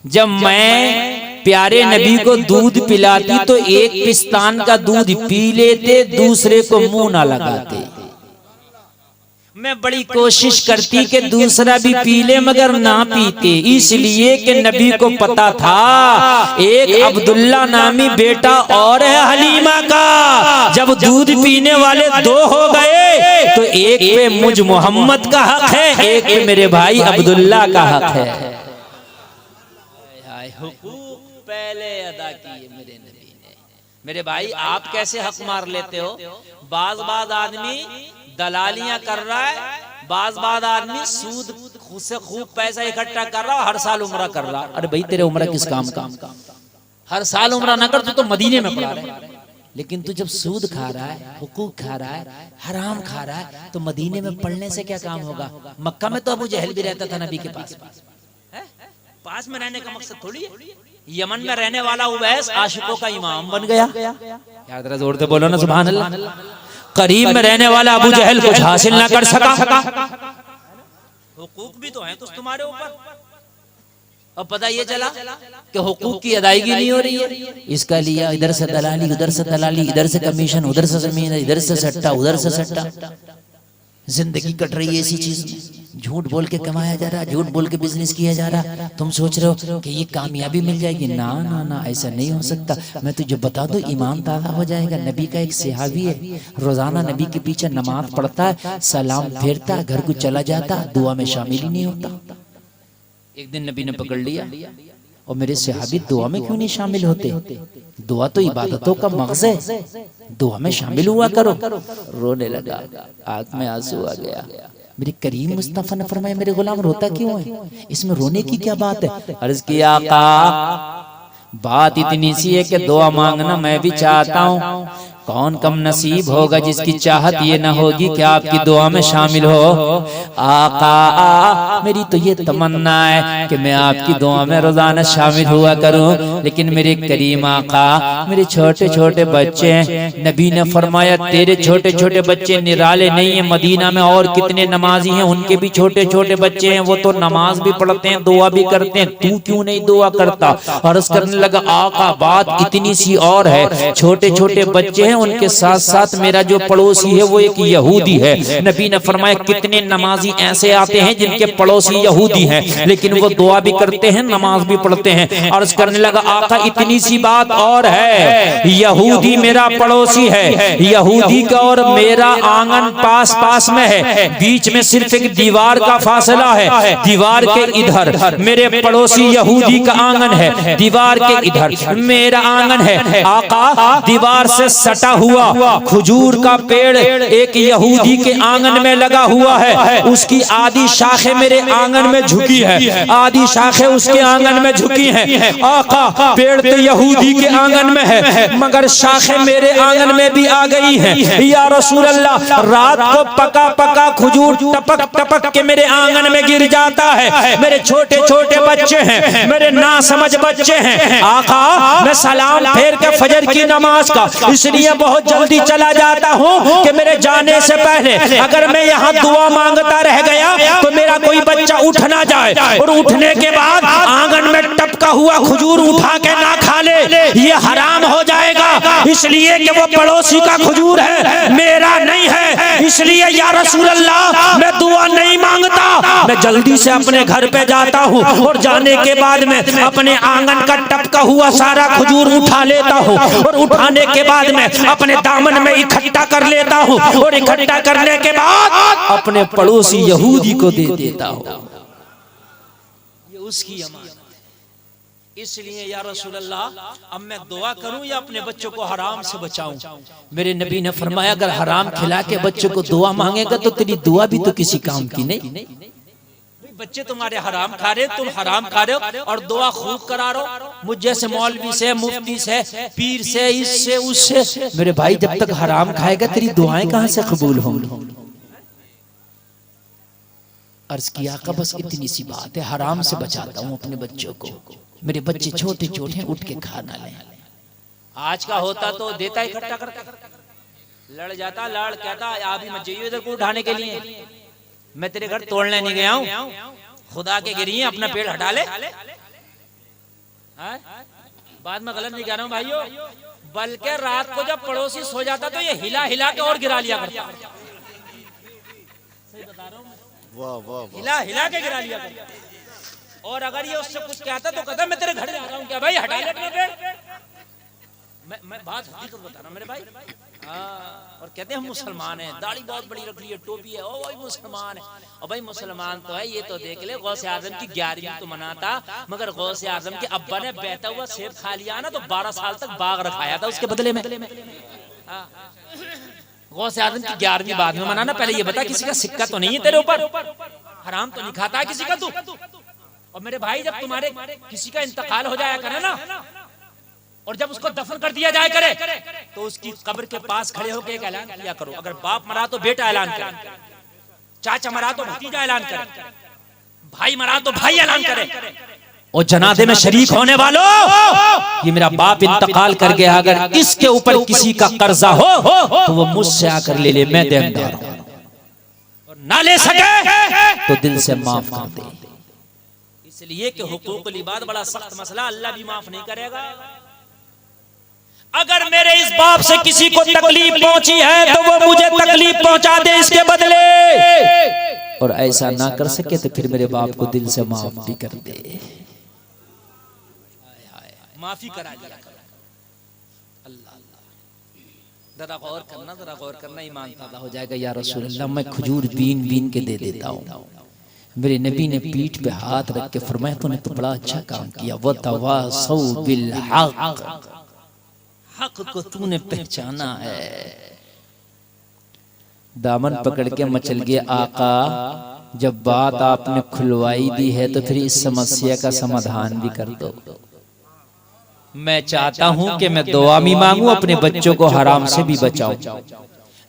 जब मैं प्यारे नबी को दूध पिलाती तो एक पिस्तान का दूध पी लेते, दूसरे को मुंह ना लगाते। मैं बड़ी कोशिश करती कि दूसरा भी पी ले मगर ना पीते, इसलिए कि नबी को पता था एक अब्दुल्ला नामी बेटा और है हलीमा का। जब दूध पीने वाले दो हो गए तो एक पे मुझ मोहम्मद का हक है, एक पे मेरे भाई अब्दुल्ला का हक है। हुकूक पहले अदा किए मेरे नबी ने। मेरे भाई आप कैसे हक मार लेते हो? बाज आदमी दलालियां कर रहा है, बाज आदमी सूद से खूब पैसा इकट्ठा कर रहा है, हर साल उम्रा कर रहा है। अरे भाई तेरे उम्र किस काम का? हर साल उम्रा ना कर तो मदीने में पड़ा रहे। लेकिन तू जब सूद खा रहा है, हुकूक खा रहा है, हराम खा रहा है, तो मदीने में पढ़ने से क्या काम होगा? मक्का में तो अबू जहल भी रहता था नबी के पास। पास में रहने का मकसद थोड़ी है। यमन में रहने वाला उवैस आशिकों का इमाम बन गया। याद रहा, जोर से बोलो ना सुभान अल्लाह। करीब में रहने वाला अबू जहल कुछ हासिल ना कर सका। हुकूक भी तो है कुछ तुम्हारे ऊपर। अब पता ये चला कि हुकूक की अदायगी नहीं हो रही है। इसका लिया, इधर से दलाली, उधर से दलाली, इधर से कमीशन, उधर से जमीन, इधर से सट्टा, उधर से सट्टा। जिंदगी कट रही है इसी चीज में। झूठ बोल के कमाया जा रहा, झूठ बोल के बिजनेस किया जा रहा। तुम सोच रहे हो कि ये कामयाबी मिल जाएगी? ना ना ना, ऐसा नहीं हो सकता। मैं तुझे बता दूं, ईमान ताज़ा हो जाएगा। नबी का एक सहाबी है, रोजाना नबी के पीछे नमाज पढ़ता है, सलाम फेरता है, घर को चला जाता, दुआ में शामिल ही नहीं होता। एक दिन नबी ने पकड़ लिया, और मेरे सहाबी दुआ में क्यों नहीं शामिल होते? दुआ तो इबादतों का मग़ज़ है, दुआ में शामिल हुआ करो। रोने लगा, आंख में आंसू आ गया। मेरे करीम मुस्तफा ने फरमाया, मेरे गुलाम रोता क्यों है? इसमें रोने की क्या बात है? अर्ज़ किया, आका बात इतनी सी है कि दुआ मांगना मैं भी चाहता हूँ। कौन कम नसीब होगा जिसकी चाहत ये ना होगी कि आपकी दुआ में शामिल हो। आका मेरी तो ये तमन्ना है कि मैं आपकी दुआ में रोजाना शामिल हुआ करूं, लेकिन मेरे करीम आका, मेरे छोटे छोटे बच्चे हैं। नबी ने फरमाया, तेरे छोटे छोटे बच्चे निराले नहीं है, मदीना में और कितने नमाजी हैं, उनके भी छोटे छोटे बच्चे हैं, वो तो नमाज भी पढ़ते हैं, दुआ भी करते हैं, तू क्यों नहीं दुआ करता? अर्ज करने लगा, आका बात इतनी सी और है, छोटे छोटे बच्चे हैं, उनके साथ साथ मेरा जो पड़ोसी है वो एक यहूदी है। नबी ने फरमाया, कितने नमाजी ऐसे आते हैं जिनके पड़ोसी यहूदी हैं, लेकिन वो दुआ भी करते हैं, नमाज भी पढ़ते हैं। अर्ज करने लगा, आका इतनी सी बात और है, यहूदी मेरा पड़ोसी है, यहूदी का और मेरा आंगन पास पास में है, बीच में सिर्फ एक दीवार का फासला है। दीवार के इधर मेरे पड़ोसी यहूदी का आंगन है, दीवार के इधर मेरा आंगन है। आका दीवार से सटा हुआ खजूर का पेड़ एक यहूदी के आंगन में लगा हुआ है, उसकी आधी शाखें मेरे आंगन में झुकी है, आधी शाखें उसके आंगन में झुकी हैं। आका पेड़ तो यहूदी के आंगन में है, मगर शाखें मेरे आंगन में भी आ गई हैं। या रसूल अल्लाह, रात को पका पका खजूर टपक टपक के मेरे आंगन में गिर जाता है। मेरे छोटे छोटे बच्चे हैं, मेरे ना समझ बच्चे हैं। आका मैं सलाम फेर के फजर की नमाज का इसलिए बहुत जल्दी चला जाता हूँ कि मेरे जाने से पहले अगर मैं यहाँ दुआ मांगता रह गया तो मेरा कोई बच्चा उठ ना जाए, और उठने के बाद आंगन में टपका हुआ खजूर उठा के ना खा ले, ये हराम हो जाएगा। इसलिए कि वो पड़ोसी का खजूर है, मेरा नहीं है। इसलिए या रसूल अल्लाह मैं दुआ नहीं मांगता, मैं जल्दी से अपने घर पे जाता हूँ, और जाने के बाद में अपने आंगन का टपका हुआ सारा खजूर उठा लेता हूँ, और उठाने के बाद में अपने दामन में इकट्ठा कर लेता हूँ, और इकट्ठा करने के बाद अपने पड़ोसी यहूदी को दे देता हूँ। ये उसकी अमानत है। इसलिए या रसूल अल्लाह, अब मैं दुआ करूं या अपने बच्चों को हराम से बचाऊं? मेरे नबी ने फरमाया अगर हराम खिला के बच्चों को दुआ मांगेगा तो तेरी दुआ भी तो किसी काम की नहीं। बच्चे तुम्हारे हराम खा रहे, तुम हराम खा रहे हो और दुआ खूब करा रहे हो मुझ जैसे मौलवी से, मुफ्ती से, पीर से, इससे उससे। मेरे भाई जब तक हराम खाएगा तेरी दुआएं कहां से कबूल होंगी? अर्ज किया का बस इतनी सी बात है, हराम से बचाता हूँ अपने बच्चों को। मेरे बच्चे छोटे छोटे उठ के खाना लें। आज का होता तो देता इकट्ठा करता, लड़ जाता, लड़ कहता आप ही मत जाइए इधर को उठाने के लिए, मैं तेरे घर तोड़ने नहीं गया हूँ, खुदा के गिरी है, अपना पेड़ हटा ले। बाद में गलत नहीं कह रहा हूँ भाइयों, बल्कि रात को जब पड़ोसी सो जाता तो ये हिला हिला के और गिरा लिया करता। सही बता रहा हूँ, वाह वाह, हिला हिला के गिरा लिया करता। और अगर ये उससे कुछ कहता तो कहता मैं तेरे घर जा रहा हूँ, क्या भाई हटा ले अपना पेड़। मैं बात हकीकत बता रहा हूँ मेरे भाई। और कहते हैं हम मुसलमान हैं, दाढ़ी बहुत बड़ी रख ली है, टोपी है, ओ भाई मुसलमान है। और भाई मुसलमान तो है, ये तो देख ले गौसे आजम की 11वीं तो मनाता, मगर गौसे आजम के अब्बा ने बहता हुआ सेब खा लिया ना तो 12 साल तक बाग रखाया था उसके बदले में। गौसे आजम की 11वीं बाद में मनाना। पहले ये बता किसी का सिक्का तो नहीं है तेरे ऊपर, हराम तो नहीं खाता है किसी का तू। और मेरे भाई जब तुम्हारे किसी का इंतकाल हो जाया करे ना और जब उसको दफन कर दिया जाए करे तो उसकी कब्र के पास खड़े होकर एक ऐलान किया करो। अगर बाप मरा तो बेटा ऐलान करे, चाचा मरा तो भतीजा ऐलान करे, भाई मरा तो भाई ऐलान करे। और जनाजे में शरीक होने वालों, ये मेरा बाप इंतकाल कर गया, अगर इसके ऊपर किसी का कर्जा हो तो वो मुझसे आकर ले ले, मैं देनदार हूं। और ना ले सके तो दिल से माफ कर दे। इसलिए कि हुकूकुल इबाद बड़ा सख्त मसला, अल्लाह भी माफ नहीं करेगा। अगर मेरे इस बाप से किसी को तकलीफ पहुंची है तो वो मुझे तकलीफ पहुंचा दे इसके बदले, और ऐसा ना कर सके तो फिर मेरे बाप को दिल से माफ भी कर दे। माफी करा दिया। अल्लाह अल्लाह, जरा गौर करना, जरा गौर करना, ईमान ताज़ा हो जाएगा। या रसूल अल्लाह, मैं खजूर बीन बीन के दे देता हूँ। मेरे नबी ने पीठ पे हाथ रख के फरमाया तूने तो बड़ा अच्छा काम किया, वो तवासौ बिल हक, हक को तूने पहचाना है। दामन पकड़ के मचल गए आका, जब बात आपने खुलवाई दी है तो फिर इस समस्या का समाधान भी कर दो। मैं चाहता हूं कि मैं दुआ भी मांगूं, अपने बच्चों को हराम से भी बचाऊं।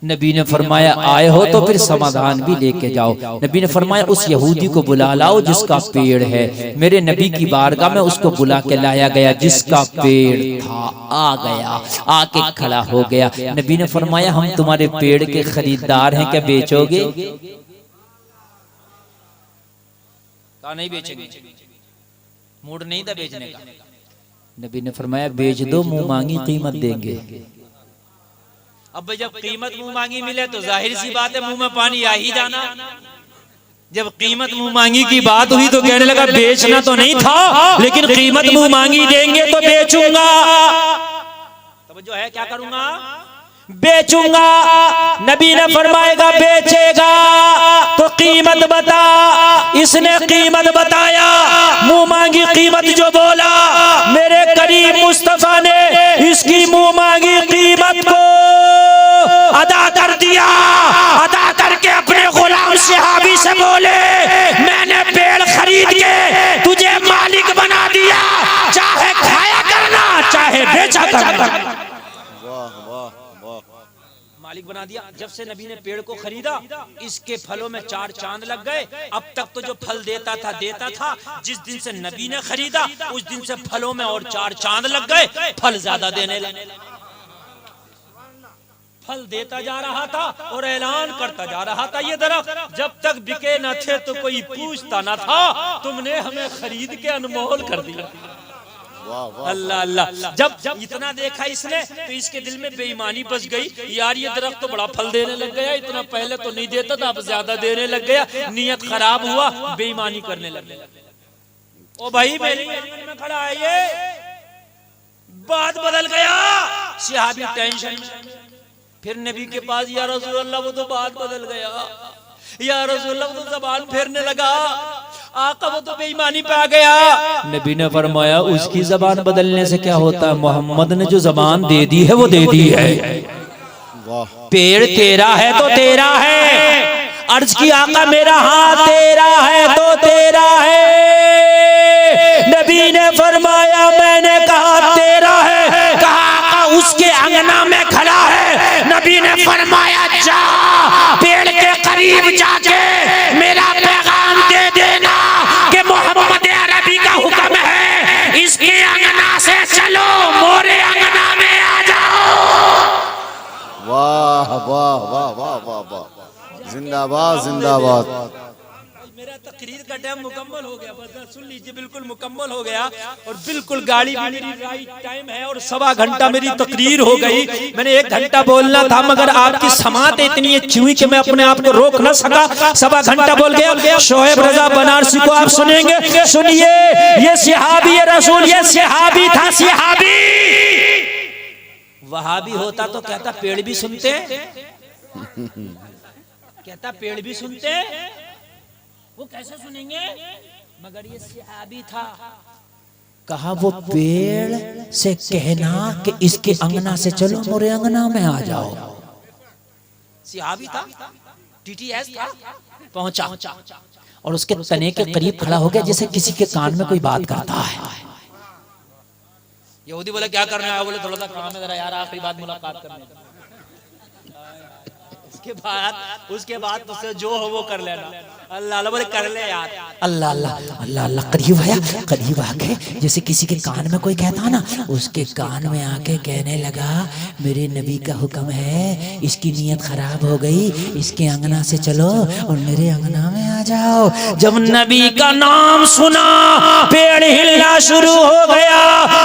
नबी ने फरमाया आए हो तो फिर समाधान भी लेके जाओ। नबी ने फरमाया उस यहूदी को बुला लाओ जिसका पेड़ है। मेरे नबी की बारगाह में उसको बुला के लाया गया, जिसका पेड़ था आ गया, आके खड़ा हो गया। नबी ने फरमाया हम तुम्हारे पेड़ के खरीदार हैं, क्या बेचोगे? कहा नहीं बेचेंगे, मूड नहीं था बेचने का। नबी ने फरमाया बेच दो, मुंह मांगी कीमत देंगे। अब जब कीमत मुंह मांगी मिले तो जाहिर सी बात है मुंह में पानी आ ही जाना। जब कीमत मुंह मांगी की बात हुई तो कहने लगा बेचना तो नहीं था, लेकिन कीमत मुंह मांगी देंगे तो बेचूंगा। तो जो है क्या करूंगा? बेचूंगा। नबी ने फरमाएगा बेचेगा तो कीमत बता। इसने कीमत बताया, मुंह मांगी कीमत जो बोला, मेरे करीम मुस्तफा ने इसकी मुंह मांगी कीमत को अदा कर दिया। अदा करके अपने गुलाम सहाबी से बोले मैंने पेड़ खरीद के तुझे मालिक बना दिया, चाहे खाया करना चाहे बेचा करना। मालिक बना दिया। जब से नबी ने पेड़ को खरीदा इसके फलों में 4 चांद लग गए। अब तक तो जो फल देता था, जिस दिन से नबी ने खरीदा उस दिन से फलों में और 4 चांद लग गए, फल ज्यादा देने लगे। फल देता जा रहा था और ऐलान करता जा रहा था ये दरख्त जब तक बिके न थे तो कोई पूछता न था, तुमने हमें खरीद के अनमोल कर दिया। अल्लाह अल्लाह। जब इतना देखा इसने तो इसके दिल में बेईमानी बस गई, यार ये दरख्त तो बड़ा फल देने लग गया, इतना पहले तो नहीं देता था अब ज्यादा देने लग गया। नियत खराब हुआ, बेईमानी करने लग गया। ओ भाई मेरी में खड़ा है ये, बात बदल गया। सहाबी टेंशन, फिर नबी के पास या रसूल अल्लाह वो तो बात बदल गया, या रसूलल्लाह तो ज़बान फेरने लगा, आका वो तो बेईमानी पे आ गया। नबी ने फरमाया उसकी ज़बान बदलने से क्या होता है, मोहम्मद ने जो ज़बान दे दी है वो दे दी है। पेड़ तेरा है तो तेरा है, अर्ज की आका मेरा हाथ तेरा है तो तेरा है। नबी ने फरमाया मैंने कहा तेरा है, कहा आका उसके अंगना में खड़ा है। नबी ने फरमाया जा पेड़ के करीब जाके मेरा पैगाम दे देना कि मोहम्मद अरबी का हुक्म है, इसके अंगना से चलो मोरे अंगना में आ जाओ। वाह वाह वाह वाह वाह वाह, जिंदाबाद जिंदाबाद। मेरा तकरीर का टाइम मुकम्मल हो गया, बस सुन लीजिए, बिल्कुल मुकम्मल हो गया और बिल्कुल गाड़ी भी मेरी राइट टाइम है और 1.25 घंटा मेरी तकरीर हो गई। मैंने 1 घंटा बोलना था मगर आपकी समात इतनी अच्छी हुई कि मैं अपने आप को रोक न सका, 1.25 घंटा बोल गया। शोएब रजा बनारसी को आप सुनेंगे, सुनिए, ये सहाबी रसूल, ये सहाबी था, सहाबी। वहाबी होता तो कहता पेड़ भी सुनते, कहता पेड़ भी सुनते, वो कैसे सुनेंगे, मगर ये सहाबी था। कहा वो पेड़ से कहना कि इसके अंगना से चलो मोरे अंगना में आ जाओ। सहाबी था, टीटीएस था, पहुंचा और उसके तने के करीब खड़ा हो गया जैसे किसी के कान में कोई बात करता है। यहूदी बोले क्या करने आया, बोले थोड़ा सा काम है जरा यार, आखिरी बात मुलाकात करने। उसके बाद तुझसे जो हो वो कर लेना। अल्लाह अल्लाह बोले कर ले यार, अल्लाह अल्लाह अल्लाह अल्लाह। करीब आया, करीब आके जैसे किसी के कान में कोई कहता ना, उसके कान में आके कहने लगा मेरे नबी का हुक्म है, इसकी नीयत खराब हो गई, इसके अंगना से चलो और मेरे अंगना में आ जाओ। जब नबी का नाम सुना पेड़ हिलना शुरू हो गया,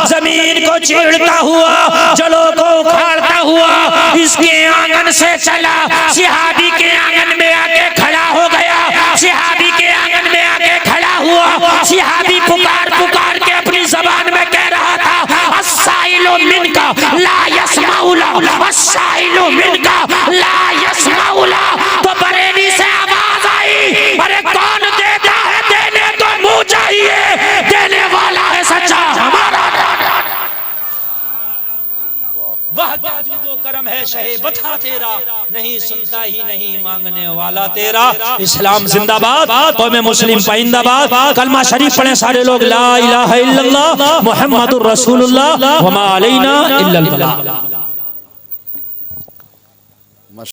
जमीन को चीरता हुआ, जलों को उखाड़ता हुआ इसके आंगन से चला, सहाबी के आंगन में आके खड़ा हो गया। सहाबी के आंगन में आके खड़ा हुआ, सहाबी पुकार पुकार के अपनी जबान में कह रहा था अस्साइलु मिनका ला यस्माउला, अस्साइलु मिनका ला यस्माउला। तो बरेली से आवाज आई, अरे कौन देता है, देने तो मुंह चाहिए, देने वाला है सच्चा हमारा। वह जो करम है शहे बता तेरा, नहीं सुनता ही नहीं मांगने वाला तेरा। इस्लाम जिंदाबाद, कौम मुस्लिम पाइंदाबाद। कलमा शरीफ पढ़े सारे लोग, ला इलाहा इल्लल्लाह मुहम्मदुर रसूलुल्लाह व मा अलैना इल्लल बलाग।